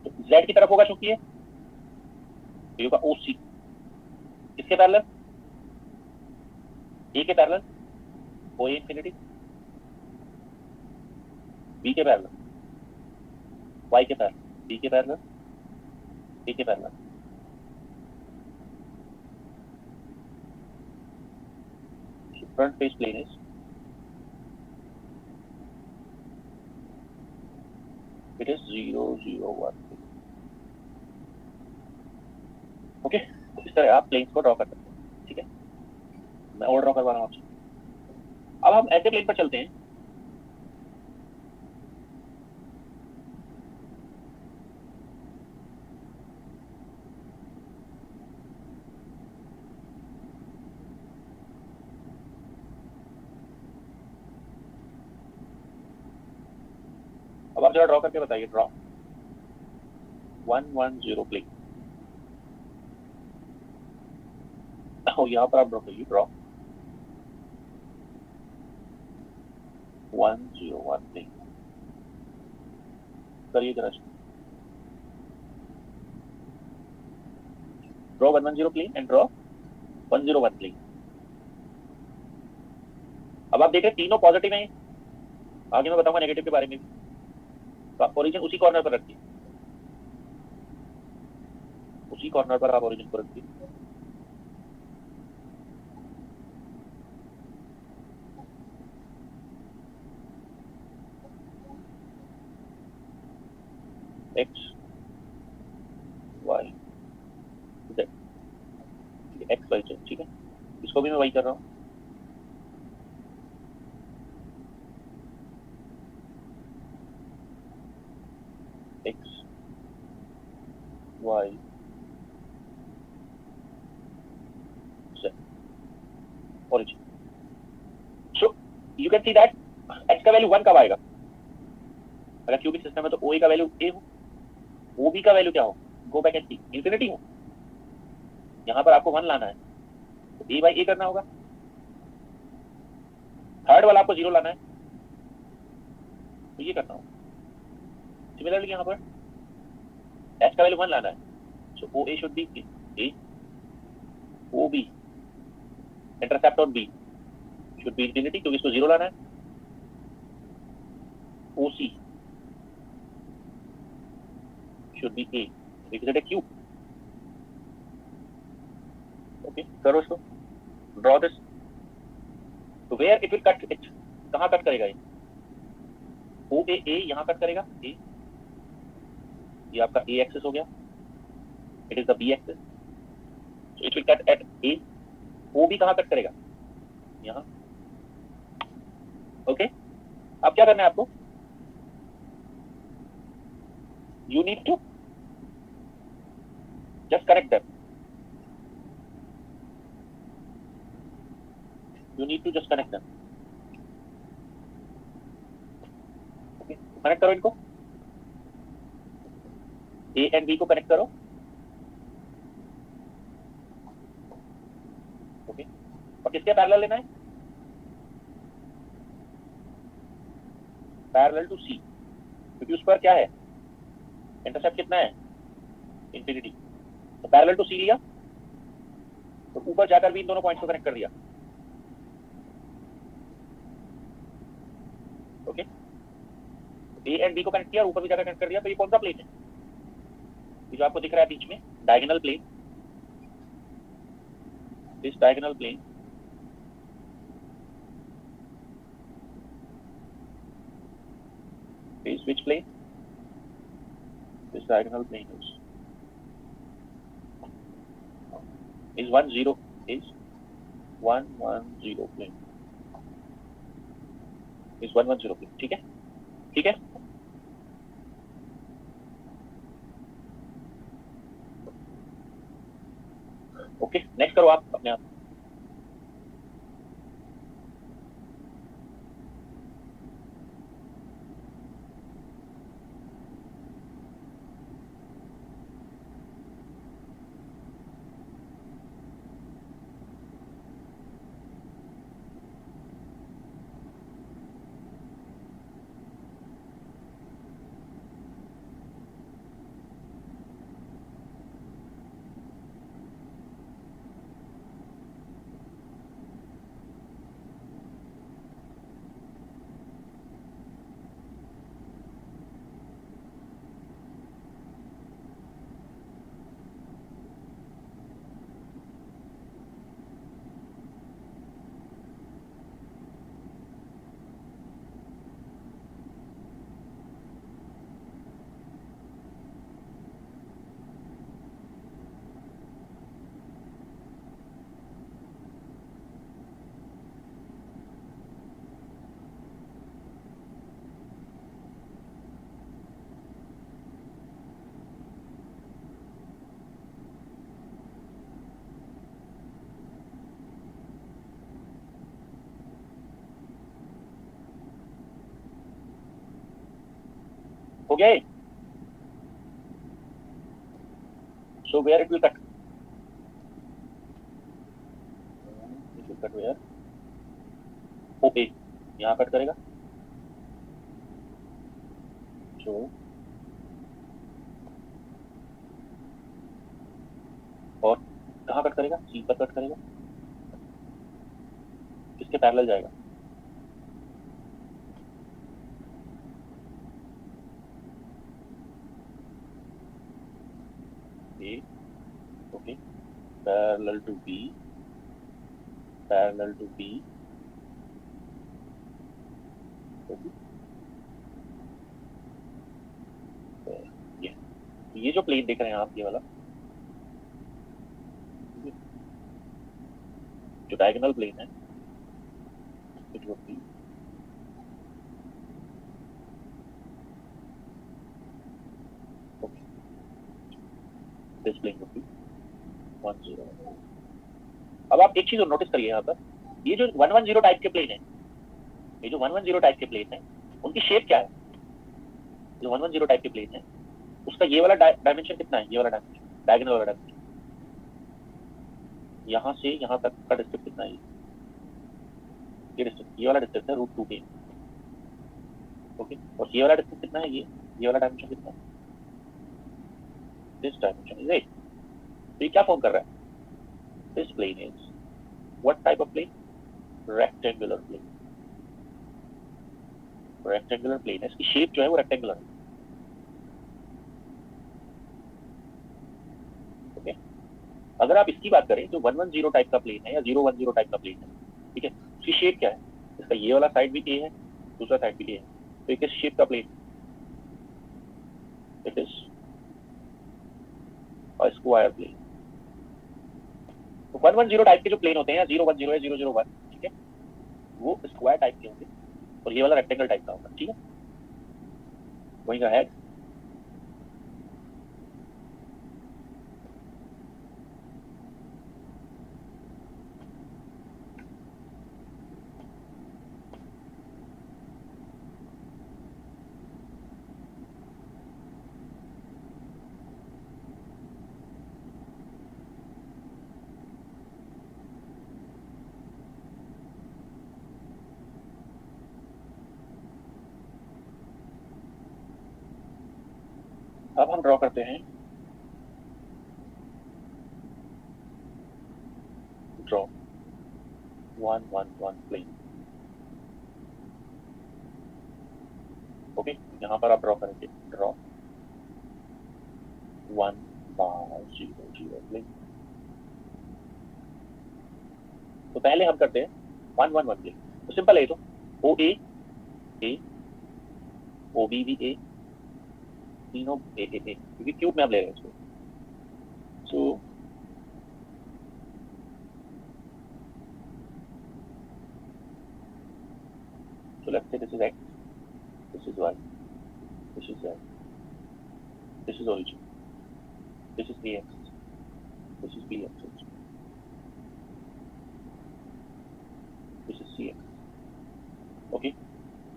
तो जेड की तरफ होगा चूंकि ये होगा ओसी। किसके पैरेलल? ए के parallel, O A infinity. B के पैरेलल, वाई के पैरेलल, बी के पैरेलल, ए के parallel. Front face plane is it is 001। Okay, इस तरह आप प्लेन्स को ड्रॉ कर सकते हैं। ठीक है, मैं और ड्रॉ करवा रहा हूँ आपसे। अब हम ऐसे प्लेन पर चलते हैं। अब आप जरा ड्रॉ करके बताइए। Draw 110 plane. यहाँ पर आप ड्रॉ करिए। ड्रॉ 101 प्लेन करिए जरा। Draw 110 plane and draw 101 plane. अब आप देखें तीनों पॉजिटिव हैं। आगे मैं बताऊंगा नेगेटिव के बारे में भी। तो आप ओरिजिन उसी कॉर्नर पर रखिए, उसी कॉर्नर पर आप ओरिजिन को रखिए। X Y Z, X Y Z. ठीक है, इसको भी मैं वही कर रहा हूँ। X Y Z origin. So you can see that X का वैल्यू 1 कब आएगा? अगर क्यूबिक सिस्टम है तो ओ ए का वैल्यू ए हो, ओ बी का वैल्यू क्या हो? Go back and see, infinity हो। यहाँ पर आपको 1 लाना है तो ए बाई ए करना होगा। थर्ड वाला आपको 0 लाना है तो ये करना होगा। सिमिलरली यहाँ पर एच का वैल्यू 1 लाना है, so O A should be A, O B intercept on B should be infinity क्योंकि इसको 0 लाना है। ओ सी should be A because it a cube. Okay, करो इसको, draw this. So where it will cut it? कहाँ cut करेगा ये? O A A यहाँ कट करेगा A, ये आपका A एक्सिस हो गया, it is the B axis. So it will cut at A. O B कहाँ कट करेगा? यहाँ। Okay, अब क्या करना है आपको? You need to just connect them. You need to just connect them. Okay, connect करो इनको, A and B को connect करो। Okay, और किसके पैरेलल लेना है? पैरेलल टू C, क्योंकि उस पर क्या है? इंटरसेप्ट कितना है? इंफिनिटी। तो पैरेलल टू सी लिया तो ऊपर जाकर भी इन दोनों पॉइंट्स को कनेक्ट कर दिया। ओके, ए एंड बी को कनेक्ट किया और ऊपर भी जाकर कनेक्ट कर दिया। तो ये कौन सा प्लेन है? ये जो आपको दिख रहा है बीच में diagonal plane, this diagonal plane is which plane? This diagonal plane is 1 0 is 1 1 0 plane is 1 1 0 plane. ठीक है, ठीक है. ओके, नेक्स्ट करो आप अपने आप. हो गया ये? So where it will cut? It will cut where? Okay, यहाँ कट करेगा. So और कहाँ कट करेगा? सी पर कट करेगा. किसके पैरेलल जाएगा? A, okay, parallel to B, parallel to B, okay. ये जो प्लेन देख रहे हैं आप, ये वाला जो डायगोनल प्लेन है, it would be okay. This plane would be 1 0. अब आप एक चीज नोटिस करिए यहाँ पर, ये जो 1 1 0 टाइप के प्लेन है, ये जो 1 1 0 टाइप के प्लेन है, उनकी शेप क्या है? जो 1 1 0 टाइप के प्लेन है, उसका ये वाला डायमेंशन कितना है? ये वाला डायमेंशन, डायगोनल वाला डायमेंशन, यहाँ से यहाँ तक का डिस्टेंस कितना है? ये डिस्टेंस, ये वाला डिस्टेंस है √2 ओके. और ये वाला डिस्टेंस कितना है? ये वाला डायमेंशन कितना है? This dimension is 8. तो ये क्या फॉर्म कर रहा है? This plane is what type of plane? Rectangular plane. Rectangular plane है, इसकी शेप जो है वो रेक्टेंगुलर है. ओके, अगर आप इसकी बात करें जो 1 1 0 टाइप का प्लेन है या 0 1 0 टाइप का प्लेन है, ठीक है, उसकी शेप क्या है? इसका ये वाला साइड भी ए है, दूसरा साइड भी ए है. तो किस शेप का plane? It is a square plane. तो 1 1 0 टाइप के जो प्लेन होते हैं, 0 1 0 है, 0 0 1, ठीक है, वो स्क्वायर टाइप के होंगे और ये वाला रेक्टेंगल टाइप का होगा. ठीक है, गोइंग अहेड. अब हम ड्रॉ करते हैं. Draw 1 1 1 plane. ओके, यहाँ पर आप ड्रॉ करेंगे. Draw 1 0 0 plane. तो पहले हम करते हैं 1 1 1 प्लेन. तो सिंपल है. तो ओ ए ओ बी भी ए, तीनों ए ए ए, क्योंकि क्यूब में आप ले रहे हैं इसको. So let's say this is x, this is y, this is z, this is origin, this is ax, this is bx, this is cx. Okay,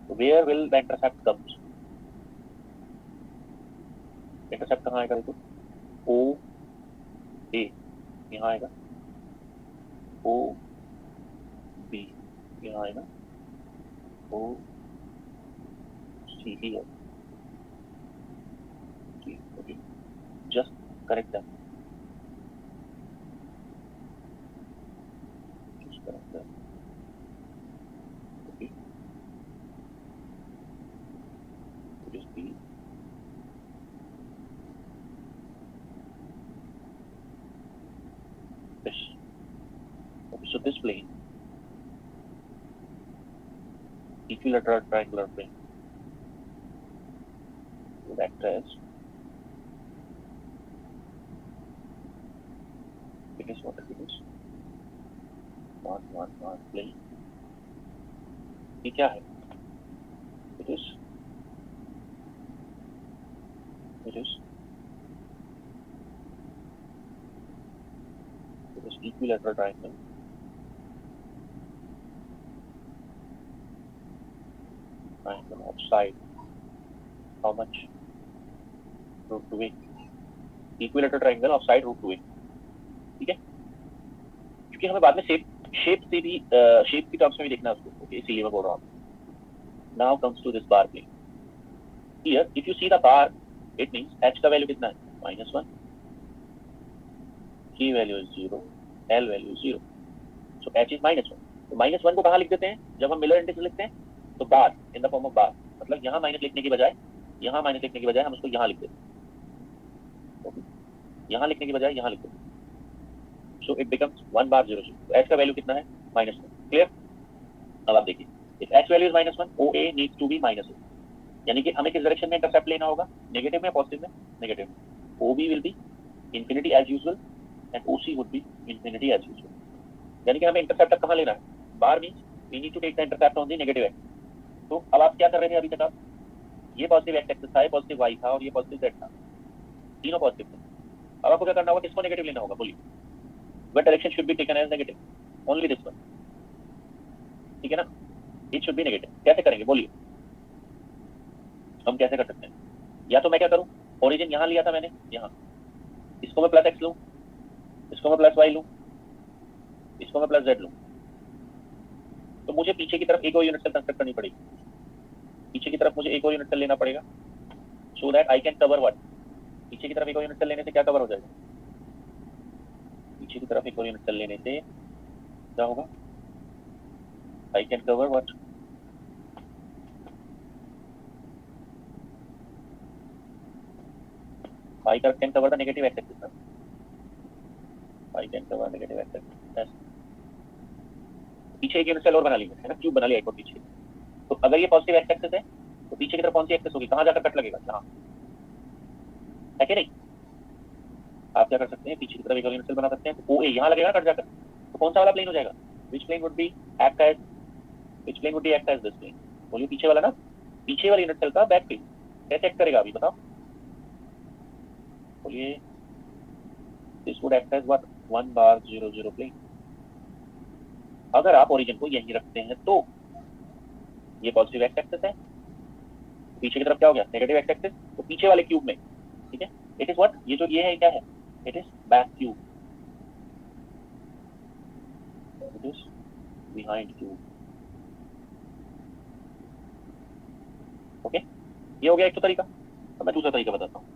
so where will the intercept come? Intercept कहाँ आएगा? देखो ओ ए यहाँ आएगा, O B यहाँ आएगा, ओ सी ही है. Okay, just correct that. Okay, it is B. This. Okay, so this plane, equilateral triangular plane, would act as, it is what it is, one plane. ये क्या है? It is equilateral triangle. Triangle of side, how much? Root 2a. Equilateral triangle of side root 2a. ठीक है, क्योंकि हमें बाद में shape से भी शेप की टर्म्स में भी देखना है उसको. ओके, इसीलिए मैं बोल रहा हूँ. Now comes to this bar plane. Here if you see the bar, it means h का वैल्यू कितना है? -1, k value is 0, l value is 0. So h is -1. तो -1 को कहाँ लिख देते हैं जब हम मिलर इंडेक्स लिखते हैं? तो bar, in the form of bar. मतलब यहाँ माइनस लिखने की बजाय, यहाँ माइनस लिखने की बजाय हम उसको यहाँ लिख देते हैं. यहाँ लिखने की बजाय यहाँ लिख देते हैं. सो इट बिकम्स 1 बार 0 0. तो h का वैल्यू कितना है? -1. क्लियर? अब आप देखिए, if h value is -1, OA needs to be -1. यानी कि हमें किस डायरेक्शन में इंटरसेप्ट लेना होगा? नेगेटिव में या पॉजिटिव में? नेगेटिव में. OB will be infinity as usual and OC would be infinity as usual. यानी कि हमें इंटरसेप्ट कहाँ लेना है? Bar means we need to take the intercept on the negative axis. तो अब आप क्या कर रहे थे अभी तक? आप ये पॉजिटिव एक्स एक्सिस था, पॉजिटिव y था और ये पॉजिटिव z था, तीनों पॉजिटिव थे. अब आपको क्या करना होगा? किसको नेगेटिव लेना होगा? बोलिए. What direction should be taken as negative? Only this one. ठीक है ना? It should be negative. कैसे करेंगे? बोलिए. हम कैसे कर सकते हैं? या तो मैं क्या करूं, ओरिजिन यहां लिया था मैंने, यहां, इसको मैं प्लस x लूं, इसको मैं प्लस y लूं, इसको मैं प्लस z लूं. तो मुझे पीछे की तरफ एक और यूनिट सेल कंस्ट्रक्ट करनी पड़ेगी. पीछे की तरफ मुझे एक और यूनिट सेल लेना पड़ेगा, so that I can cover what? पीछे की तरफ एक और यूनिट सेल लेने से क्या कवर हो जाएगा? पीछे की तरफ एक और यूनिट सेल लेने से क्या होगा? I can cover what? I can cover the negative x axis. I can cover negative x axis. पीछे एक यूनिट सेल और बना लिया है ना, क्यूब बना लिया एक और पीछे. तो अगर ये पॉजिटिव एक्स एक्सिस है तो पीछे की तरफ कौन सी एक्सिस होगी? कहाँ जाकर कट लगेगा? यहाँ है कि नहीं? आप क्या कर सकते हैं? पीछे की तरफ एक और यूनिट सेल बना सकते हैं. तो OA यहाँ लगेगा कट जाकर. तो कौन सा वाला प्लेन हो जाएगा? Which plane would be act as this plane? बोलिए. पीछे वाला ना, पीछे वाले यूनिट सेल का बैक प्लेन कैसे एक्ट करेगा अभी बताओ? बोलिए. This would act as what? 1 bar 0 0 plane. अगर आप ओरिजिन को यहीं रखते हैं तो ये पॉजिटिव एक्स एक्सिस है, पीछे की तरफ क्या हो गया? Negative x axis. तो पीछे वाले क्यूब में, ठीक है, इट इज व्हाट? ये जो ये है क्या है? It is back cube. It is behind cube. Okay, ये हो गया एक तो तरीका. अब मैं दूसरा तरीका बताता हूँ.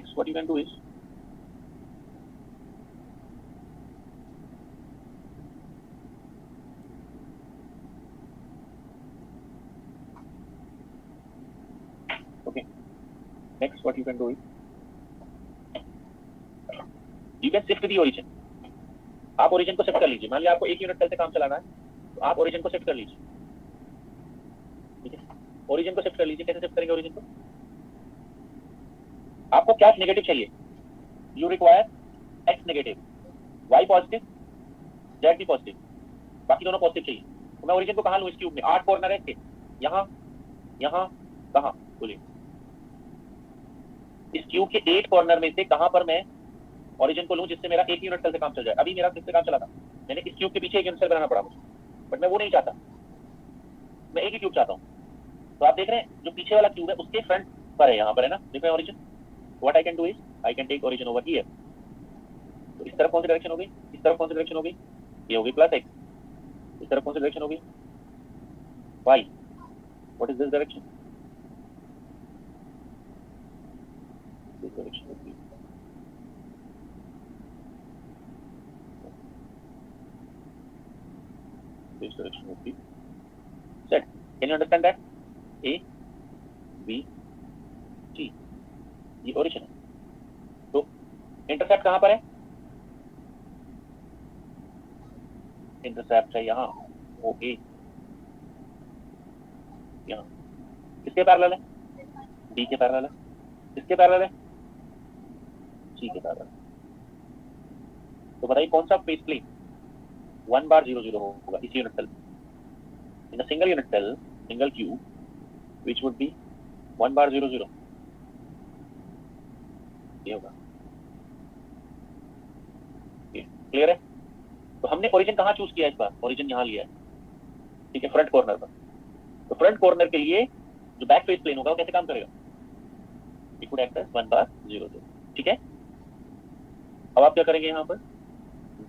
next what you can do is okay, next what you can do is you can shift the origin. आप ओरिजिन को शिफ्ट कर लीजिए। मान लिया आपको 1 यूनिट सेल से काम चलाना है, तो आप ओरिजिन को शिफ्ट कर लीजिए। ठीक है, ओरिजिन को शिफ्ट कर लीजिए। कैसे शिफ्ट करेंगे ओरिजिन को? आपको क्या नेगेटिव चाहिए? You require X negative, Y positive, Z भी पॉजिटिव, बाकी दोनों पॉजिटिव चाहिए। तो मैं ओरिजिन को कहां लूं? इस क्यूब में 8 कॉर्नर है इसके, यहां, यहां, कहां? बोलिए, इस क्यूब के 8 कॉर्नर में से कहां पर मैं ओरिजिन को लूं जिससे मेरा 1 यूनिट सेल से काम चल जाए? अभी मेरा किससे काम चला था? मैंने इस क्यूब के पीछे 1 यूनिट सेल बनाना पड़ा मुझे, बट मैं वो नहीं चाहता, मैं एक ही क्यूब चाहता हूं। तो आप देख रहे हैं जो पीछे वाला क्यूब है उसके फ्रंट पर है, यहां पर है ना, देखो origin. What I can do is I can take origin over here. तो इस तरफ कौन सी डायरेक्शन हो गई? इस तरफ कौन सी डायरेक्शन हो गई? ये हो गई प्लस एक्स। इस तरफ कौन सी डायरेक्शन हो गई? Y. What is this direction? This direction होगी, दिस डायरेक्शन होगी। Set, can you understand that? A B C, ये ओरिजिन है। तो इंटरसेप्ट कहां पर है? इंटरसेप्ट है यहाँ, ओ ए, यहाँ। किसके पैरेलल है? डी के पैरेलल है। किसके पैरेलल है? सी के पैरेलल। तो बताइए कौन सा फेस प्लेन 1 बार 0 0 होगा इस यूनिट सेल में? In a single unit cell, single cube, which would be 1 बार 0 0, ये होगा। क्लियर है? तो हमने ओरिजिन कहाँ चूज किया इस बार? ओरिजिन यहाँ लिया है, ठीक है, फ्रंट कॉर्नर पर। तो फ्रंट कॉर्नर के लिए जो बैक फेस प्लेन होगा वो कैसे काम करेगा? इट वुड एक्ट एज 1 बार 0 0, ठीक है। अब आप क्या करेंगे? यहाँ पर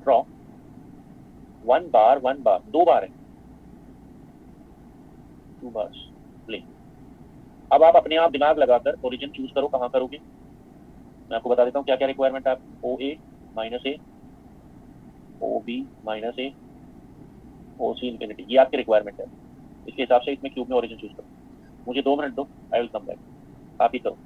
ड्रॉ 1 बार 1 बार, 2 बार है, 2 बार प्लेन। अब आप अपने आप दिमाग लगाकर ओरिजिन चूज करो, कहाँ करोगे? मैं आपको बता देता हूँ क्या क्या रिक्वायरमेंट है। आप ओ ए माइनस ए, ओ बी माइनस ए, ओ सी इन्फिनिटी, ये आपकी रिक्वायरमेंट है। इसके हिसाब से इसमें क्यूब में ओरिजिन चूज करो। मुझे 2 मिनट दो, आई विल कम बैक। आप ही करो।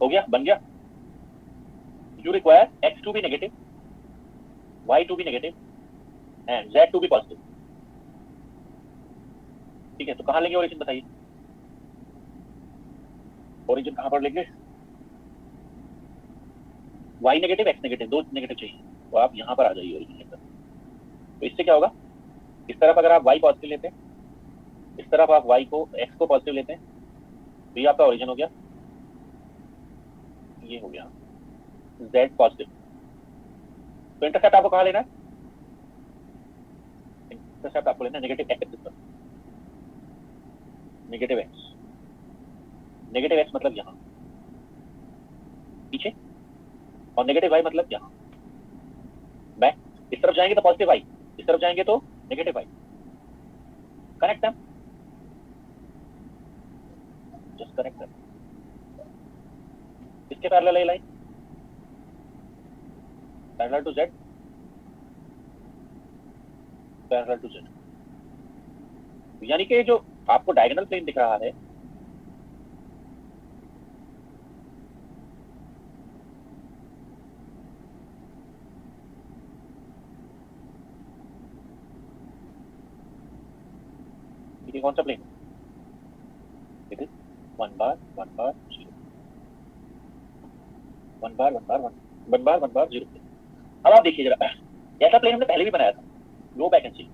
हो गया, बन गया। You require X to be negative, y2 भी नेगेटिव एंड z2 भी पॉजिटिव। ठीक है, तो कहां लेंगे ओरिजिन बताइए, ओरिजिन कहां पर लेंगे? y नेगेटिव x नेगेटिव, दो नेगेटिव चाहिए, तो आप यहां पर आ जाइए ओरिजिन लेकर। तो इससे क्या होगा, इस तरफ अगर आप y पॉजिटिव लेते हैं, इस तरफ आप y को x को पॉजिटिव लेते हैं, तो ये आपका ओरिजिन हो गया, ये हो गया z पॉजिटिव। तो इंटरसेप्ट आपको कहां लेना है? इंटरसेप्ट आपको लेना है नेगेटिव x एक्सिस पर, नेगेटिव x, नेगेटिव x मतलब यहां पीछे, और नेगेटिव y मतलब यहां बैक। इस तरफ जाएंगे तो पॉजिटिव y, इस तरफ जाएंगे तो नेगेटिव y। कनेक्ट है, जस्ट कनेक्ट है। इसके पैरेलल है line, parallel to z, parallel to z, यानी कि जो आपको डायगोनल प्लेन दिख रहा है, ये कौन सा plane? It is 1 bar 1 bar 0, 1 bar 1 bar 1 bar 1 बार 0। अब आप देखिए जरा, ऐसा प्लेन हमने पहले भी बनाया था, लो बैक एंड सी।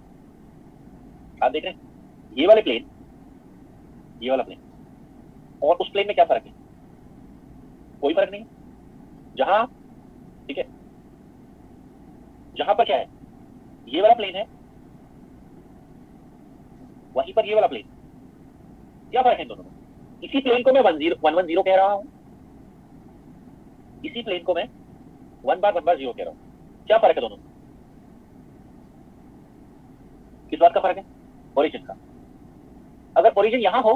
आप देख रहे हैं ये वाले प्लेन, ये वाला प्लेन और उस प्लेन में क्या फर्क है? कोई फर्क नहीं है। जहां, ठीक है, जहां पर क्या है, ये वाला प्लेन है, वहीं पर ये वाला प्लेन, क्या फर्क है इन दोनों में? इसी प्लेन को मैं 110 कह रहा हूं, इसी प्लेन को मैं 1 बार 1 बार 0 कह रहा हूं। क्या फर्क है दोनों में? किस बात का फर्क है? ओरिजिन का। अगर ओरिजिन यहां हो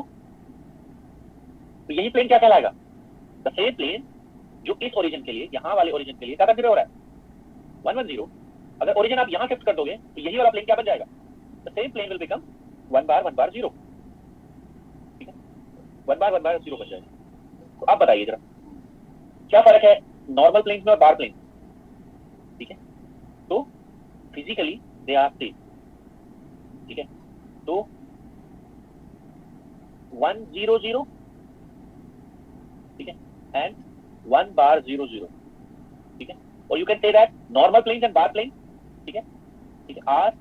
तो यही प्लेन क्या कहलाएगा? द सेम प्लेन जो इस ओरिजिन के लिए, यहां वाले ओरिजिन के लिए क्या कंसीडर हो रहा है? 110। अगर ओरिजिन आप यहां शिफ्ट कर दोगे तो यही वाला प्लेन क्या बन जाएगा? The same plane will become 1 bar 1 बार 0। ठीक है, 1 बार 1 बार 0 बन जाएगा। तो आप बताइए जरा क्या फर्क है नॉर्मल प्लेन में और बार प्लेन? ठीक है, तो फिजिकली दे आर सेम। ठीक है, तो 100, ठीक है, एंड 1 बार 00। ठीक है, और you can say that normal planes and bar plane, ठीक है, ठीक है, are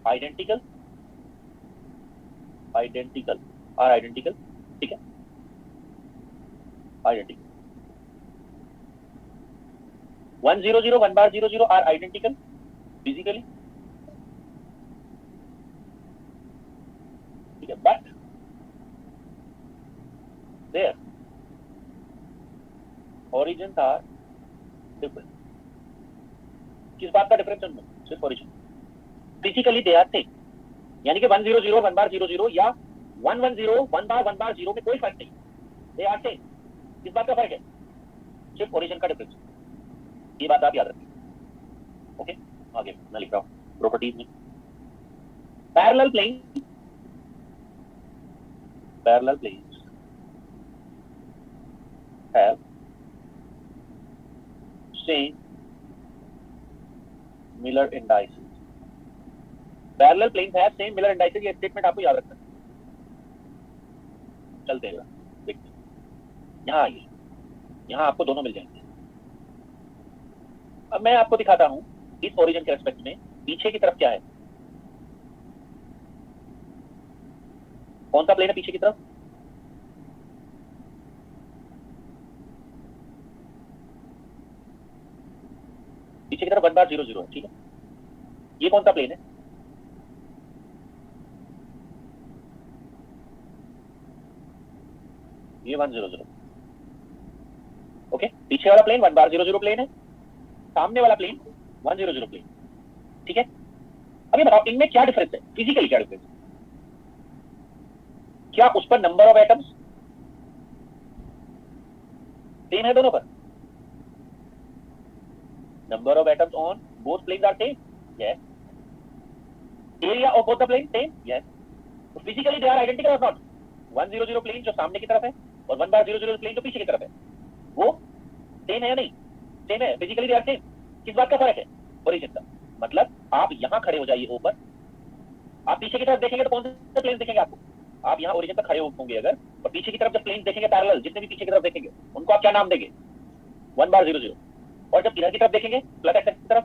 identical, identical, are identical. ठीक है, identical. 100 1 bar 00 are identical physically. ठीक है, but their origins are different। किस बात का डिफरेंस है? सिर्फ origin. Physically they are same, यानी कि 100 1 बार 00 या 110 1 बार 1 बार 0 में कोई फर्क नहीं, दे आर सेम। किस बात का फर्क है? सिर्फ ओरिजिन का डिफरेंस। ये बात आप याद रखिए। ओके, आगे मैं लिख रहा हूं प्रॉपर्टीज में, parallel plane, parallel planes have same Miller indices. Parallel planes have same Miller indices, ये स्टेटमेंट आपको याद रखना है। चलते हैं देखते हैं, यहाँ आइए, यहाँ आपको दोनों मिल जाएंगे। अब मैं आपको दिखाता हूं इस ओरिजिन के रेस्पेक्ट में पीछे की तरफ क्या है। कौन सा प्लेन है पीछे की तरफ? पीछे की तरफ 1 बार 00 है। ठीक है, ये कौन सा प्लेन है? ये 100। ओके, पीछे वाला प्लेन 1 बार 00 प्लेन है, सामने वाला प्लेन 100 प्लेन। ठीक है, अभी बताओ इनमें क्या डिफरेंस है, फिजिकली क्या डिफरेंस है? क्या उस पर नंबर ऑफ एटम्स सेम है दोनों पर? Number of atoms on both planes are same, yes. Area of both the plane same, yes. तो फिजिकली दे आर आइडेंटिकल और नॉट? 100 प्लेन जो सामने की तरफ है और 1 बार 00 प्लेन जो पीछे की तरफ है, वो सेम है या नहीं? सेम है, फिजिकली दे आर सेम। किस बात का फर्क है? ओरिजिन का। मतलब आप यहाँ खड़े हो जाइए ऊपर, आप पीछे की तरफ देखेंगे तो कौन से प्लेन देखेंगे आपको? आप यहाँ ओरिजिन पर खड़े होंगे अगर, और पीछे की तरफ जब प्लेन देखेंगे पैरेलल, जितने भी पीछे की तरफ देखेंगे उनको आप क्या नाम देंगे? 1 बार 0 0। और जब इधर की तरफ देखेंगे प्लस एक्स की तरफ,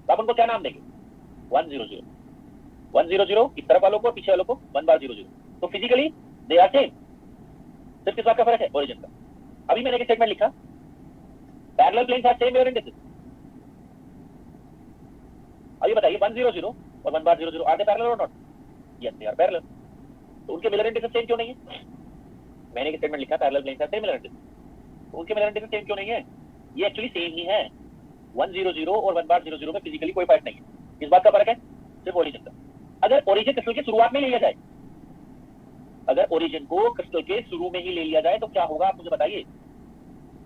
तो आप उनको क्या नाम देंगे? 1 0 0। 1 0 0 इस तरफ वालों को, पीछे वालों को 1 बार 0 0। तो फिजिकली दे आर सेम, सिर्फ किस बात का फर्क है? ओरिजिन का। अभी मैंने एक स्टेटमेंट लिखा, parallel planes are same where in distance. अभी बताइए 1 0 0 और 1 बार 0 0 आर दे पैरेलल और not? Yes they are parallel. तो उनके मिरर इंडिसेस सेम क्यों नहीं है? मैंने एक स्टेटमेंट लिखा, parallel planes are same mirror indices, तो उनके मिरर इंडिसेस सेम क्यों नहीं है? ये एक्चुअली सेम ही है। 1 0 0 और 1 बार 0 0 में फिजिकली कोई फर्क नहीं है। इस बात का फर्क है सिर्फ ओरिजिन का। अगर ओरिजिन क्रिस्टल के शुरुआत में ले लिया जाए, अगर ओरिजिन को क्रिस्टल के शुरू में ही ले लिया जाए तो क्या होगा आप मुझे बताइए?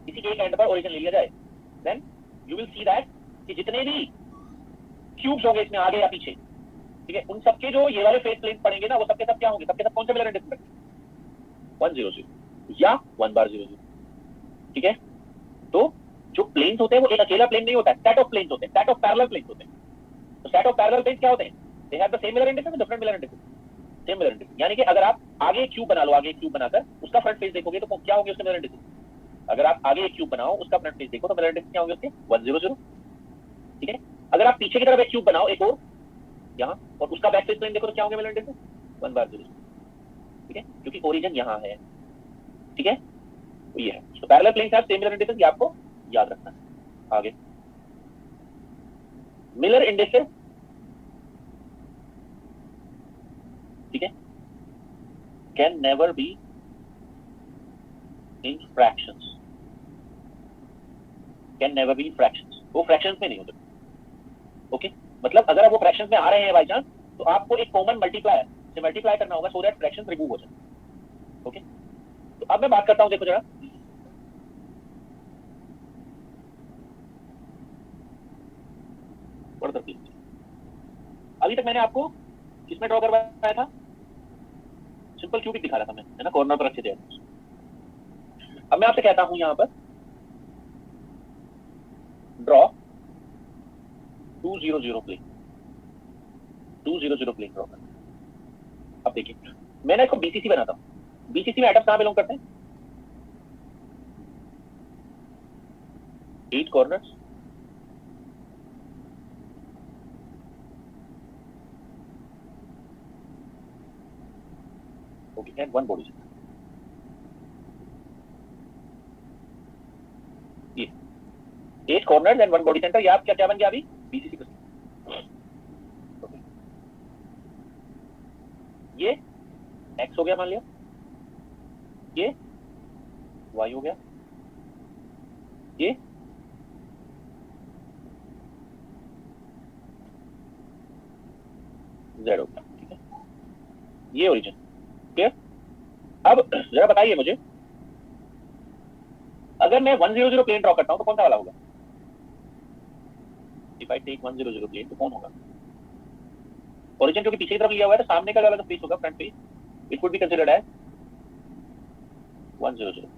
किसी एक एंड पर ओरिजिन ले लिया जाए, then you will see that कि जितने भी क्यूब्स होंगे इसमें आगे या पीछे, ठीक है, उन सबके जो ये वाले फेस प्लेन पड़ेंगे ना, वो सबके सब क्या होंगे? सबके सब कौन से मिरर इंडिसेस? 1 0 0 या 1 बार 0 0। ठीक है, तो जो प्लेन्स होते हैं वो एक अकेला प्लेन नहीं होता है, सेट ऑफ प्लेन्स होते हैं, सेट ऑफ पैरेलल प्लेन्स होते हैं। तो सेट ऑफ पैरेलल प्लेन्स क्या होते हैं? They have the same mirror indices, different mirror indices, same mirror indices. यानी कि अगर आप आगे एक क्यूब बना लो, आगे एक क्यूब बनाकर उसका फ्रंट फेस देखोगे तो क्या होंगे उसके मिरर इंडिसेस? अगर आप आगे एक क्यूब बनाओ उसका फ्रंट फेस देखो तो मिरर इंडिसेस क्या होंगे उसके? 1 0 0। ठीक है, अगर आप पीछे की तरफ एक क्यूब बनाओ एक और यहाँ, और उसका बैक फेस प्लेन देखो तो क्या होंगे मिरर इंडिसेस? 1 बार 0 0। ठीक है, क्योंकि ओरिजिन यहाँ है। ठीक है, तो ये है, तो parallel planes have same mirror indices, ये आपको याद रखना है। आगे मिरर इंडिसेस, ठीक है, can never be in fractions, can never be in fractions, वो फ्रैक्शंस में नहीं होते। ओके, मतलब अगर आप वो फ्रैक्शंस में आ रहे हैं बाई चांस, तो आपको एक कॉमन मल्टीप्लायर से मल्टीप्लाई करना होगा सो दैट फ्रैक्शंस रिमूव हो जाए। ओके, तो अब मैं बात करता हूं, देखो जरा, अभी तक मैंने आपको किसमें ड्रॉ करवाया था? सिंपल क्यूबिक दिखा रहा था मैं, है ना, कॉर्नर पर अच्छे थे। अब मैं आपसे कहता हूं यहां पर ड्रॉ 2 0 0 प्लेन, 2 0 0 प्लेन ड्रॉ करना। अब देखिए मैंने इसको बीसीसी बनाता हूं। बीसीसी में एटम्स कहां बिलोंग करते हैं? 8 corners, okay, and 1 body centre. ये 8 कॉर्नर्स एंड 1 बॉडी सेंटर, ये आप क्या क्या बन गया अभी? BCC crystal. ये एक्स हो गया मान लिया, ये वाई हो गया, ये जेड हो गया। ठीक है, ये ओरिजिन। क्लियर? अब जरा बताइए मुझे, अगर मैं 1 0 0 प्लेन ड्रॉ करता हूं तो कौन सा वाला होगा? इफ आई टेक 1 0 0 प्लेन तो कौन होगा? ओरिजिन क्योंकि पीछे की तरफ लिया हुआ है तो सामने का वाला जो फेस होगा, front face, it would be considered as 1 0 0।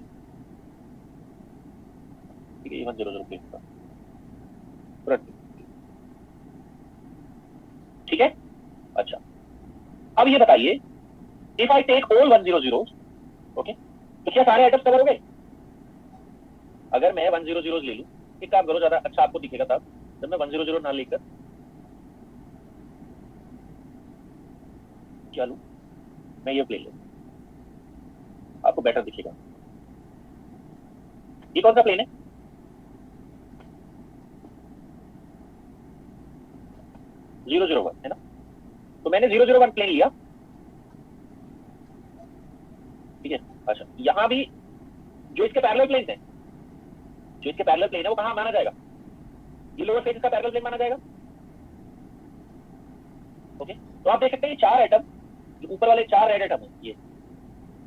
ठीक है, ये 1 0 0 प्लेन होगा फ्रंट। ठीक है, अच्छा अब ये बताइए, if I take all 1 0 0, okay, तो क्या सारे एटम्स कवर हो गए? अगर मैं 1 0 0 ले लूं, एक काम करो, ज्यादा अच्छा आपको दिखेगा तब जब मैं 1 0 0 ना लेकर क्या लूं, मैं ये प्लेन लूं, आपको बेटर दिखेगा। ये कौन सा प्लेन है? 0 0 1 है ना, तो मैंने 0 0 1 प्लेन लिया। ठीक है, अच्छा यहां भी जो इसके पैरेलल प्लेन है, जो इसके पैरेलल प्लेन है वो कहां माना जाएगा? ये लोअर फेस इसका पैरेलल प्लेन माना जाएगा। ओके, तो आप देख सकते हैं ये 4 एटम, जो ऊपर वाले 4 रेड एटम है, ये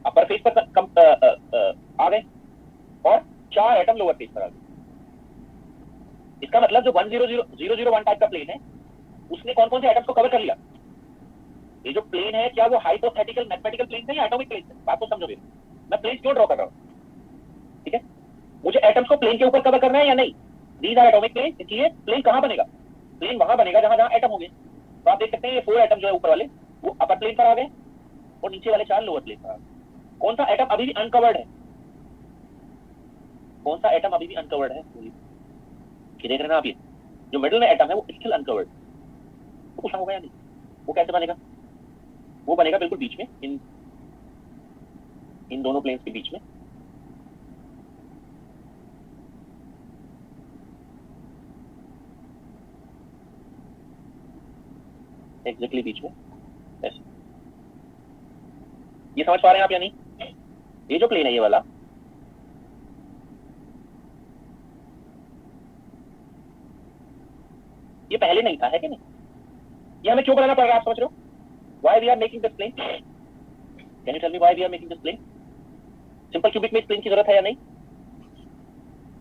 अपर फेस पर आ गए और 4 एटम लोअर फेस पर आ गए। इसका मतलब जो 1 0 0 0 0 1 टाइप का प्लेन है उसने कौन कौन से एटम्स को कवर कर लिया? ये जो प्लेन है क्या वो हाइपोथेटिकल मैथमेटिकल प्लेन है या एटॉमिक प्लेन है? बात को समझो मेरी, मैं प्लेन क्यों ड्रॉ कर रहा हूं? ठीक है, मुझे एटम्स को प्लेन के ऊपर कवर करना है या नहीं? दीज आर एटॉमिक प्लेन, इसलिए प्लेन कहां बनेगा? प्लेन वहां बनेगा जहां जहां एटम होंगे। तो आप देख सकते हैं ये 4 एटम जो है ऊपर वाले वो अपर प्लेन पर आ गए और नीचे वाले 4 लोअर प्लेन पर आ गए। कौन सा एटम अभी भी अनकवर्ड है? कौन सा एटम अभी भी अनकवर्ड है? कि देख रहे हैं ना आप, ये जो मिडिल में एटम है वो स्टिल अनकवर्ड। तो पूछा होगा या नहीं? वो कैसे बनेगा? वो बनेगा बिल्कुल बीच में, इन दोनों प्लेन्स के बीच में। एग्जैक्टली बीच में ऐसे। ये समझ पा रहे हैं आप या नहीं? ये जो प्लेन है ये वाला, ये पहले नहीं था, है कि नहीं? ये हमें क्यों बनाना पड़ रहा है, आप समझ रहे हो? Why we are making this plane? Can you tell me why we are making this plane? Simple cubic में इस प्लेन की जरूरत है या नहीं?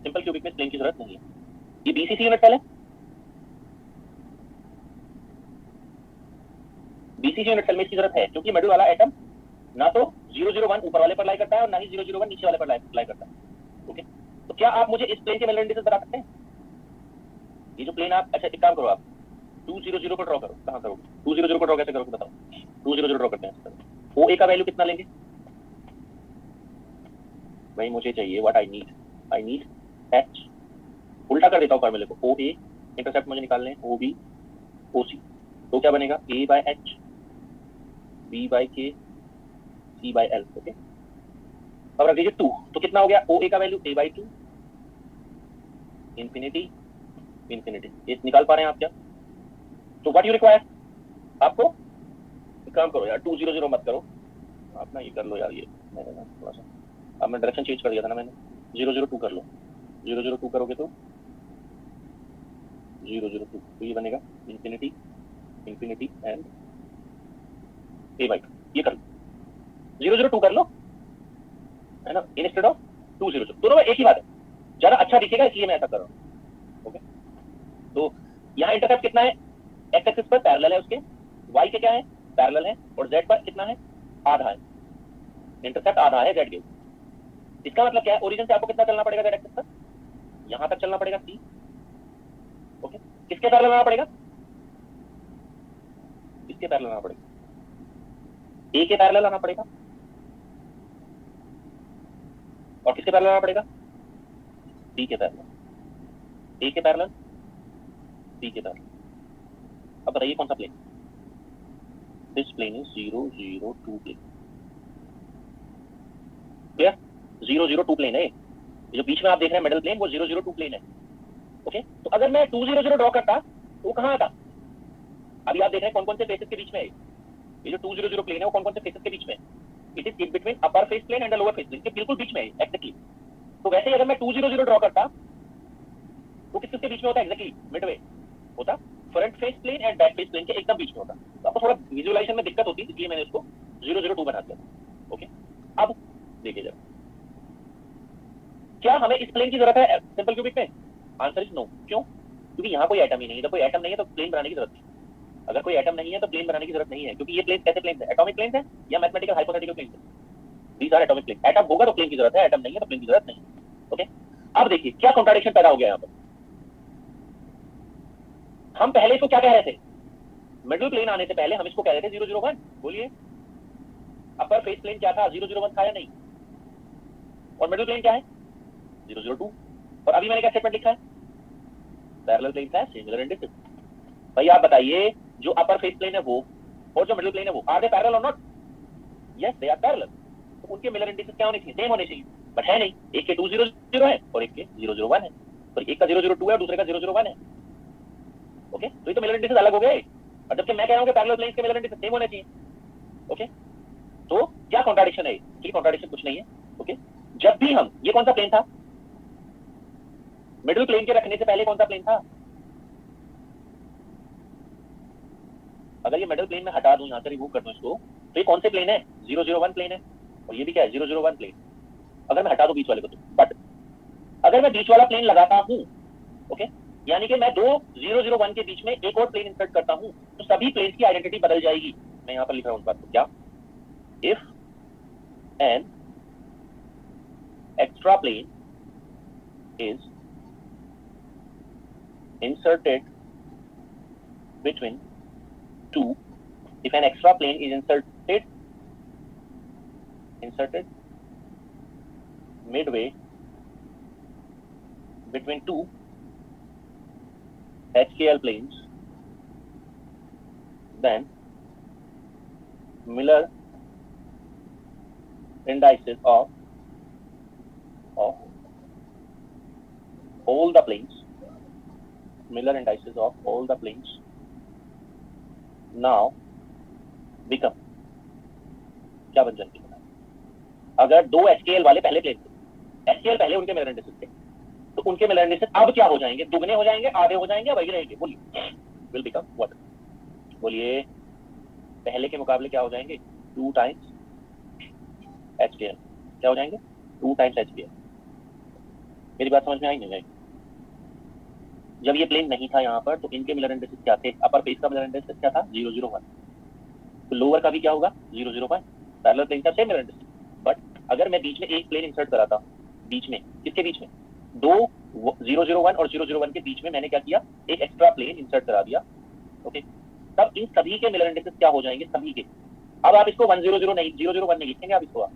सिंपल क्यूबिक में इस प्लेन की जरूरत नहीं है। ये बीसीसी यूनिट सेल है। बीसीसी यूनिट सेल में इसकी जरूरत है क्योंकि मिडिल वाला एटम ना तो 001 ऊपर वाले पर लाई करता है और ना ही 001 नीचे वाले पर लाई करता है। ओके, तो क्या आप मुझे इस प्लेन के मिलर इंडिसेस बता सकते हैं? ये जो प्लेन आप, अच्छा एक काम करो, आप 200 को ड्रॉ करो। कहां करोगे 200 को ड्रॉ? कैसे करोगे बताओ? 200 ड्रॉ करते हैं। ओ ए का वैल्यू कितना लेंगे भाई? मुझे चाहिए व्हाट आई नीड एच। उल्टा कर देता हूँ फॉर्मूले को। ओ ए इंटरसेप्ट मुझे निकालने हैं, ओ बी ओ सी। तो क्या बनेगा? ए बाय एच, बी बाय के, सी बाय एल। ओके, अब रख दीजिए 2। तो कितना हो गया? ओ ए का value A by 2, infinity infinity. ये निकाल पा रहे हैं आप क्या? तो व्हाट यू रिक्वायर? आपको एक काम करो यार, 200 मत करो आप ना, ये कर लो यार, ये मैंने ना थोड़ा सा, अब मैं डायरेक्शन चेंज कर दिया था ना मैंने। 002 कर लो। 002 करोगे तो 002, तो ये बनेगा infinity infinity and A by 2। ये कर लो, 002 कर लो, है ना, इंस्टेड ऑफ 200। दोनों में एक ही बात है, ज्यादा अच्छा दिखेगा इसलिए मैं ऐसा कर रहा हूँ। ओके, तो यहाँ इंटरसेप्ट कितना है? एक्स एक्सिस पर पैरेलल है उसके, वाई के क्या है? पैरेलल है, और जेड पर कितना है? आधा है। इंटरसेप्ट आधा है जेड के। इसका मतलब क्या है? ओरिजिन से आपको कितना चलना पड़ेगा जेड एक्सिस पर? यहां तक चलना पड़ेगा सी। ओके, किसके पैरेलल आना पड़ेगा? इसके पैरेलल आना पड़ेगा, ए के पैरेलल आना पड़ेगा। और किसके पैरेलल आना पड़ेगा? सी के पैरेलल। ए के पैरेलल, सी के पैरेलल। अब बताइए कौन सा plane? This plane is 002 plane. Clear? 002 plane है जो बीच में आप देख रहे हैं मिडिल प्लेन, वो 002 प्लेन है। ओके, तो अगर मैं 200 ड्रॉ करता तो कहां आता? अभी आप देख रहे हैं कौन कौन से फेसेस के बीच में है ये जो 200 प्लेन है, वो कौन कौन से फेसेस के बीच में है? It is in between upper face plane and lower face plane के बिल्कुल बीच में है एक्जेक्टली। तो वैसे ही अगर मैं 200 ड्रॉ करता तो किस किसके बीच में होता? एक्जेक्टली मिडवे होता, front face plane and back face plane के एकदम बीच में होता। तो आपको थोड़ा विजुअलाइजेशन में दिक्कत होती है, इसलिए मैंने इसको 002 बना दिया। ओके, अब देखिए जरा, क्या हमें इस प्लेन की जरूरत है सिंपल क्यूबिक में? Answer is no. क्यों? क्योंकि यहाँ कोई एटम ही नहीं है। जब कोई एटम नहीं है तो प्लेन बनाने की जरूरत नहीं। अगर कोई एटम नहीं है तो प्लेन बनाने की जरूरत नहीं है, क्योंकि ये प्लेन कैसे प्लेन है? एटॉमिक प्लेन है या मैथमेटिकल हाइपोथेटिकल प्लेन है? These are atomic plane. Atom होगा तो प्लेन की जरूरत है, एटम नहीं है तो प्लेन की जरूरत नहीं। ओके, अब देखिए क्या कॉन्ट्राडिक्शन पैदा हो गया यहाँ पर। हम पहले इसको क्या कह रहे थे? मिडिल प्लेन आने से पहले हम इसको कह रहे थे 001। बोलिए, अपर फेस प्लेन क्या था? 001 था या नहीं? और मिडिल प्लेन क्या है? 002। और अभी मैंने क्या स्टेटमेंट लिखा है? पैरेलल प्लेन है, सिमिलर इंडिसेस। भाई आप बताइए, जो अपर फेस प्लेन है वो और जो मिडिल प्लेन है वो, आर दे पैरेलल और not? Yes, they are parallel. तो उनके मिलर इंडिसेस क्या होने चाहिए? सेम होने चाहिए, बट है नहीं। एक के 200 है और एक के 001 है, और एक का 002 है और दूसरे का 001 है। ओके, तो ये तो मिलर इंडिसेस अलग हो गए, और जबकि मैं कह रहा हूं कि पैरेलल प्लेन्स के मिलर इंडिसेस सेम होने चाहिए। ओके, तो क्या कॉन्ट्राडिक्शन है? ये कॉन्ट्राडिक्शन कुछ नहीं है। ओके, जब भी हम, ये कौन सा प्लेन था? मिडिल प्लेन के रखने से पहले कौन सा प्लेन था? अगर ये मिडिल प्लेन में हटा दूं, यहां से रिमूव कर दूं इसको, तो ये कौन से प्लेन है? 001 प्लेन है, और ये भी क्या है? 001 प्लेन। अगर मैं हटा दूं बीच वाले को तो, बट अगर मैं बीच वाला प्लेन लगाता हूं, ओके, यानी कि मैं दो 001 के बीच में एक और प्लेन इंसर्ट करता हूं, तो सभी प्लेन की आइडेंटिटी बदल जाएगी। मैं यहां पर लिख रहा हूं उस बात को, क्या? If an extra plane is inserted between two, if an extra plane is inserted midway between two HKL planes, then Miller indices of all the planes, Miller indices of all the planes now become, क्या बन जाएंगे? अगर दो HKL वाले पहले plane थे, HKL पहले उनके मिलर इंडिसेस थे, तो उनके मिलर इंडिसेस अब क्या हो जाएंगे? दुगने हो जाएंगे, आधे हो जाएंगे, वही रहेंगे? बोलिए, विल बिकम व्हाट? बोलिए, पहले के मुकाबले क्या हो जाएंगे? 2 टाइम्स HKL। क्या हो जाएंगे? 2 टाइम्स HKL। मेरी बात समझ में आई नहीं आई? जब ये प्लेन नहीं था यहाँ पर, तो इनके मिलर इंडिसेस क्या थे? अपर फेस का मिलर इंडिसेस क्या था? 001। तो लोअर का भी क्या होगा? 001। पैरेलल प्लेन का सेम मिलर इंडिसेस। बट अगर मैं बीच में एक प्लेन इंसर्ट कराता, बीच में, किसके बीच में? दो 001 और 001 के बीच में मैंने क्या किया? एक एक्स्ट्रा प्लेन इंसर्ट करा दिया। ओके, तब इन सभी के मिलर इंडिसेस क्या हो जाएंगे? सभी के। अब आप इसको 100 नहीं, 001 नहीं लिखेंगे आप इसको।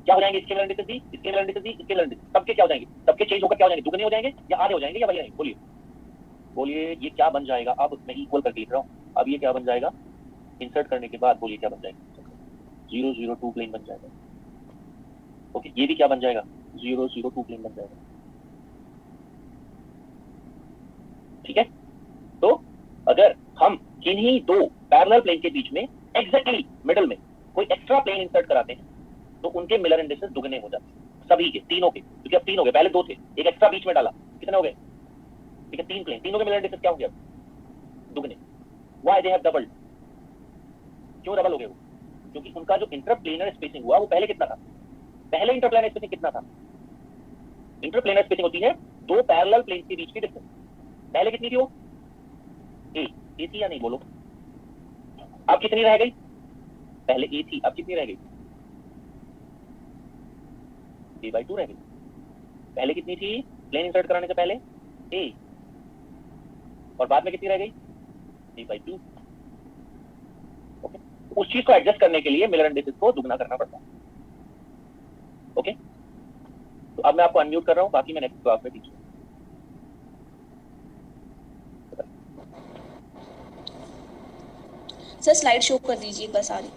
क्या हो जाएंगे? इसके मिलर इंडिसेस भी, इसके मिलर इंडिसेस भी, इसके मिलर इंडिसेस, सबके क्या हो जाएंगे? सबके चेंज होकर क्या हो जाएंगे? दुगने हो जाएंगे या आधे हो जाएंगे या वही रहेंगे? बोलिए, बोलिए, ये क्या बन जाएगा? अब मैं इक्वल करके लिख रहा हूँ। अब ये क्या बन जाएगा? इंसर्ट करने के बाद बोलिए क्या बन जाएगा? 002 प्लेन बन जाएगा। ओके, ये भी क्या बन जाएगा? 002 प्लेन बन जाएगा। ठीक है, तो अगर हम किन्हीं दो पैरेलल प्लेन के बीच में एग्जैक्टली मिडिल में कोई एक्स्ट्रा प्लेन इंसर्ट कराते हैं, तो उनके मिलर इंडिसेस दुगने हो जाते हैं, सभी के, तीनों के। क्योंकि अब 3 हो गए, पहले 2 थे, एक एक्स्ट्रा बीच में डाला, कितने हो गए? ठीक है, 3 प्लेन, तीनों के मिलर इंडिसेस क्या हो गया? दुगने। Why they have doubled? क्यों डबल हो गए वो? क्योंकि उनका जो इंटरप्लेनर स्पेसिंग हुआ वो पहले कितना था? पहले इंटरप्लेनर स्पेसिंग कितना था? इंटरप्लेनर स्पेसिंग होती है दो पैरेलल प्लेन के बीच की डिस्टेंस। पहले कितनी थी वो? ए थी या नहीं? बोलो, अब कितनी रह गई? पहले ए थी, अब कितनी रह गई? a/2 रह गई। पहले कितनी थी प्लेन इंसर्ट कराने से पहले? ए, और बाद में कितनी रह गई? a/2। ओके, उस चीज को एडजस्ट करने के लिए मिलर इंडिसेस को दुगना करना पड़ता है। ओके, तो अब मैं आपको अनम्यूट कर रहा हूं, बाकी मैं नेक्स्ट क्लास में टीच करूंगा। सर स्लाइड शो कर दीजिए एक बार सारी।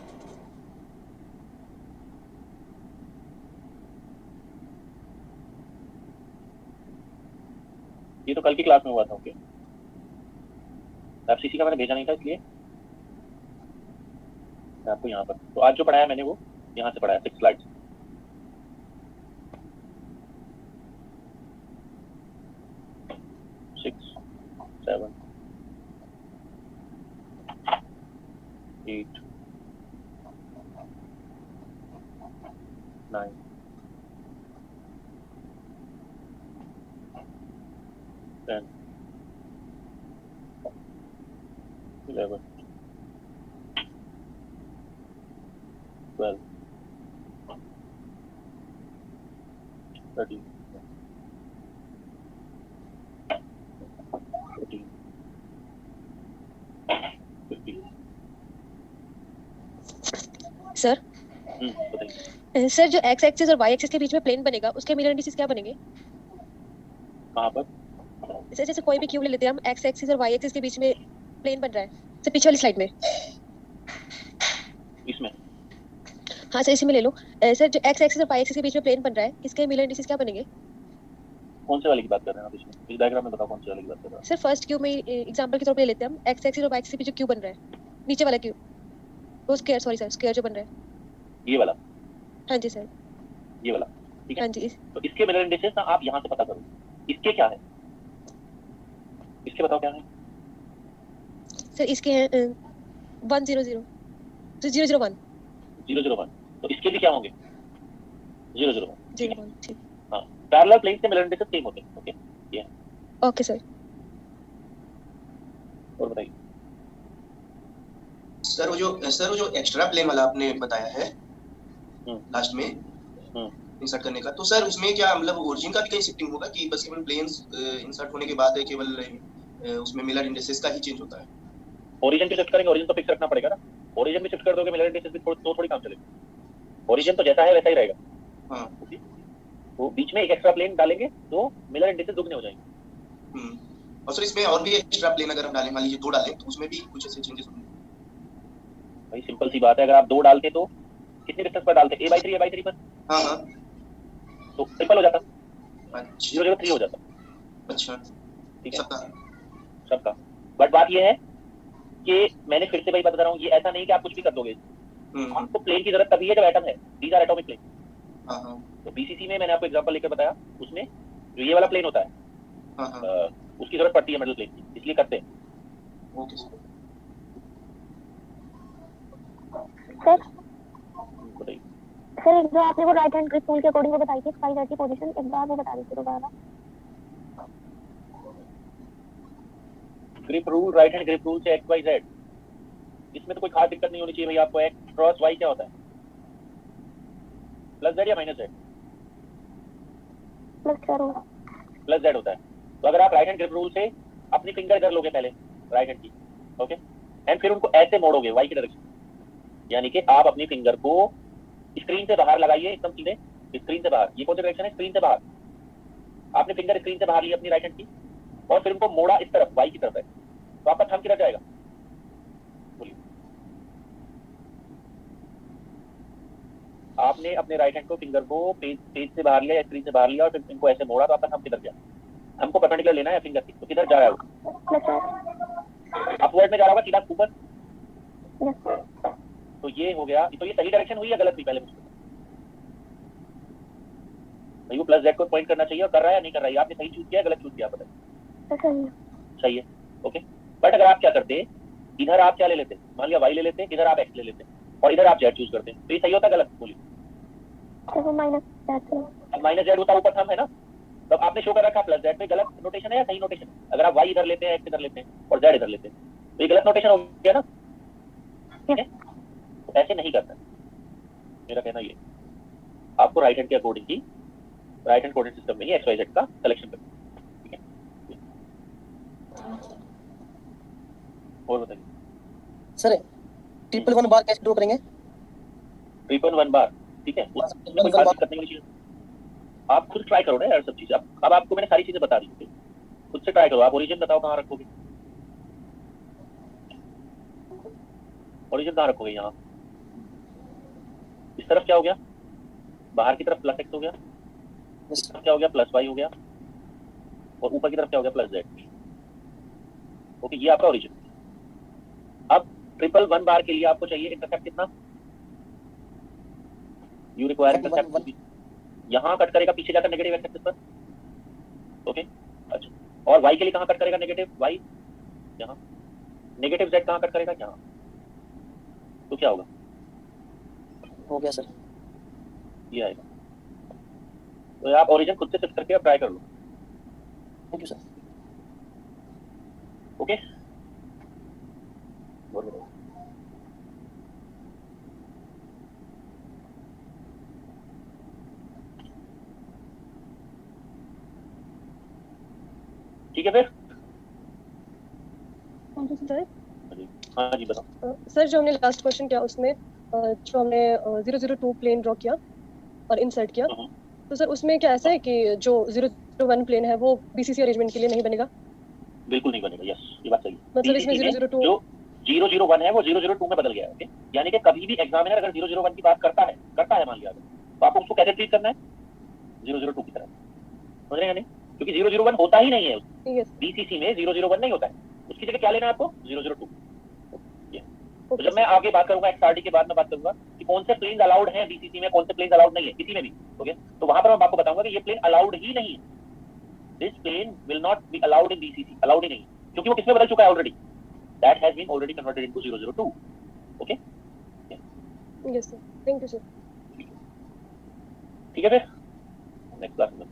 ये तो कल की क्लास में हुआ था। ओके, एफसीसी का मैंने भेजा नहीं था, इसलिए आपको यहाँ पर, तो आज जो पढ़ाया मैंने वो यहाँ से पढ़ाया, 6 स्लाइड्स। सिक्स, 7, 8, 9, 10, 11, 12, 13, 14, 15। सर बताइए सर, जो एक्स एक्सिस और वाई एक्सिस के बीच में प्लेन बनेगा, उसके मिलर इंडिसेस क्या बनेंगे? कहाँ पर? सर जैसे कोई भी क्यूब ले लेते हैं हम, एक्स एक्सिस और वाई एक्सिस के बीच में प्लेन बन रहा है, सर पीछे वाली स्लाइड में। इसमें? हाँ सर, इसी में ले लो। सर जो एक्स एक्सिस और वाई एक्सिस के बीच में प्लेन बन रहा है, इसके मिलर इंडिसेस क्या बनेंगे? कौन से वाले की बात कर रहे हैं आप? इसमें इस डायग्राम में बताओ कौन से वाले की बात कर रहे हैं? सर फर्स्ट क्यूब में एग्जांपल के तौर पे ले लेते हैं हम, एक्स एक्सिस और वाई एक्सिस के बीच क्यूब बन रहा है, नीचे वाला क्यूब, वो स्क्वायर, सॉरी सर, स्क्वायर जो बन रहा है, ये वाला? हाँ जी सर, ये वाला, ठीक है। हाँ जी। तो इसके मिलर इंडिसेस ना आप यहाँ से पता करो। इसके क्या है? इसके बताओ क्या है? सर इसके हैं 100, तो 001। 001, तो इसके भी क्या होंगे? 001, ठीक है। 001, ठीक। हाँ, पैरेलल प्लेन से मिलर इंडिसेस सेम होते हैं। ओके, ये ओके सर। और बताइए सर वो जो एक्स्ट्रा प्लेन वाला आपने बताया है लास्ट में, इंसर्ट करने का। तो सर उसमें क्या मतलब ओरिजिन का भी कहीं शिफ्टिंग होगा कि बस केवल प्लेन्स इंसर्ट होने के बाद केवल उसमें मिलर इंडिसेस का ही चेंज होता है? ओरिजिन भी शिफ्ट करेंगे, ओरिजिन तो फिक्स रखना पड़ेगा ना। ओरिजिन भी शिफ्ट कर दोगे, मिलर इंडिसेस भी थोड़ी काम चलेगा। ओरिजिन तो जैसा है वैसा ही रहेगा। हाँ। वो बीच में एक एक्स्ट्रा प्लेन डालेंगे तो मिलर इंडिसेस दुगने हो जाएंगे। और सर इसमें और भी एक्स्ट्रा प्लेन अगर हम डालें, मान लीजिए 2 डालें, तो उसमें भी कुछ ऐसे चेंजेस होंगे? भाई सिंपल सी बात है, अगर आप 2 डालते तो कितने डिस्टेंस पर डालते? a/3 पर। हाँ हाँ। तो ट्रिपल हो जाता, अच्छा 003 हो जाता। अच्छा। ठीक है, सबका सबका। बट बात ये है कि मैंने फिर से भाई बता रहा हूँ, ये ऐसा नहीं कि आप कुछ भी कर दोगे। आपको प्लेन की जरूरत तभी है जब एटम है, दीज आर एटॉमिक प्लेन। हाँ हाँ। तो बीसीसी में मैंने आपको एग्जांपल लेकर बताया, उसमें जो ये वाला प्लेन होता है हाँ हाँ। उसकी जरूरत पड़ती है मेटल प्लेन की, इसलिए करते हैं। Okay sir. सर बताइए। सर जो आपने वो राइट हैंड ग्रिप रूल के अकॉर्डिंग वो बताई थी स्पाई की पोजीशन, एक बार वो बता दीजिए दोबारा। Grip rule, right hand grip rule से एक्स वाई जेड, इसमें तो कोई खास दिक्कत नहीं होनी चाहिए भाई। आपको एक्स क्रॉस वाई क्या होता है? प्लस जेड या माइनस जेड? प्लस जेड होता है। तो अगर आप राइट हैंड ग्रिप रूल से अपनी फिंगर इधर लोगे पहले, राइट हैंड की, ओके, एंड फिर उनको ऐसे मोड़ोगे वाई की डायरेक्शन, यानी कि आप अपनी फिंगर को स्क्रीन से बाहर लगाइए, एकदम सीधे स्क्रीन से बाहर। ये कौन सी डायरेक्शन है? स्क्रीन से बाहर। आपने फिंगर स्क्रीन से बाहर ली अपनी राइट हैंड की और फिर उनको मोड़ा इस तरफ, वाई की तरफ है, तो आपका थंब किधर जाएगा? बोलिए। आपने अपने राइट हैंड को फिंगर को पेज से बाहर लिया या स्क्रीन से बाहर लिया और फिर इनको ऐसे मोड़ा, तो आपका थंब किधर गया? हमको परपेंडिकुलर लेना है फिंगर की, तो किधर जा रहा है वो? अपवर्ड में जा रहा होगा, सीधा ऊपर। तो ये हो गया। तो ये सही डायरेक्शन हुई या गलत हुई? पहले मुझको भाई वो प्लस जेड को पॉइंट करना चाहिए, और कर रहा है या नहीं कर रहा है? आपने सही चूज किया, गलत चूज किया? बताइए। सही है, ओके। बट अगर आप क्या करते, इधर आप क्या ले लेते, मान लिया वाई ले लेते, इधर आप एक्स ले लेते और इधर आप जेड चूज करते, तो ये सही होता गलत? बोलिए। माइनस जेड होता, ऊपर थंब है ना, तो आपने शो कर रखा प्लस जेड पे। गलत नोटेशन है या सही नोटेशन है? अगर आप वाई इधर लेते हैं, एक्स इधर लेते हैं और जेड इधर लेते हैं, तो ये गलत नोटेशन हो गया ना। ठीक है, तो ऐसे नहीं करता। मेरा कहना ये, आपको राइट हैंड के अकॉर्डिंग ही राइट हैंड कोऑर्डिनेट सिस्टम में ही एक्स वाई जेड का सिलेक्शन करना। ठीक है, और बताइए सर। 111 बार कैसे ड्रॉ करेंगे? 111 बार, ठीक है, उसमें कोई खास दिक्कत नहीं होनी चाहिए। आप खुद ट्राई करो ना यार सब चीजें। अब आपको मैंने सारी चीजें बता दी, खुद से ट्राई करो। आप ओरिजिन बताओ कहाँ रखोगे? ओरिजिन कहाँ रखोगे? यहाँ इस तरफ क्या हो गया? बाहर की तरफ प्लस एक्स हो गया, इस तरफ क्या हो गया? प्लस वाई हो गया, और ऊपर की तरफ क्या हो गया? Plus Z. ओके, ये आपका ओरिजिन। अब 111 बार के लिए आपको चाहिए इंटरसेप्ट कितना? You require intercept. यहाँ कट करेगा, पीछे जाकर नेगेटिव एक्स एक्सिस पर। ओके, अच्छा। और वाई के लिए कहाँ कट करेगा? नेगेटिव वाई यहाँ, नेगेटिव जेड कहाँ कट करेगा? यहाँ। तो क्या होगा? हो गया सर, ये आएगा। तो आप ओरिजिन खुद से शिफ्ट करके आप ट्राई कर लो। Thank you sir. ओके, ठीक है फिर। सर हाँ जी बताओ। सर जो हमने लास्ट क्वेश्चन किया उसमें जो हमने 002 प्लेन ड्रॉ किया और इंसर्ट किया, तो सर उसमें क्या ऐसा है कि जो 001 प्लेन है वो बीसीसी अरेंजमेंट के लिए नहीं बनेगा? बिल्कुल नहीं बनेगा, यस, ये बात सही है। मतलब इसमें 002 जो 001 है वो 002 में बदल गया है। ओके, यानी कि कभी भी एग्जामिनर अगर 001 की बात करता है मान लिया, तो आपको उसको कैसे ट्रीट करना है? 002 की तरह, समझ रहे हैं नहीं? क्योंकि 001 होता ही नहीं है बीसीसी में, 001 नहीं होता है। उसकी जगह क्या लेना है आपको? 002। तो जब मैं आगे बात करूंगा एक्सआरडी के बाद में बात करूंगा कि कौन से प्लेन्स अलाउड हैं बीसीसी में, कौन से प्लेन्स अलाउड नहीं है किसी में भी। ओके, तो वहां पर मैं आपको बताऊंगा कि ये प्लेन अलाउड ही नहीं है। This plane will not be allowed in BCC, allowed ही नहीं, क्योंकि वो किसमें बदल चुका है already? That has been already converted into 002। Okay, yes sir, thank you sir. ठीक है फिर नेक्स्ट क्लास में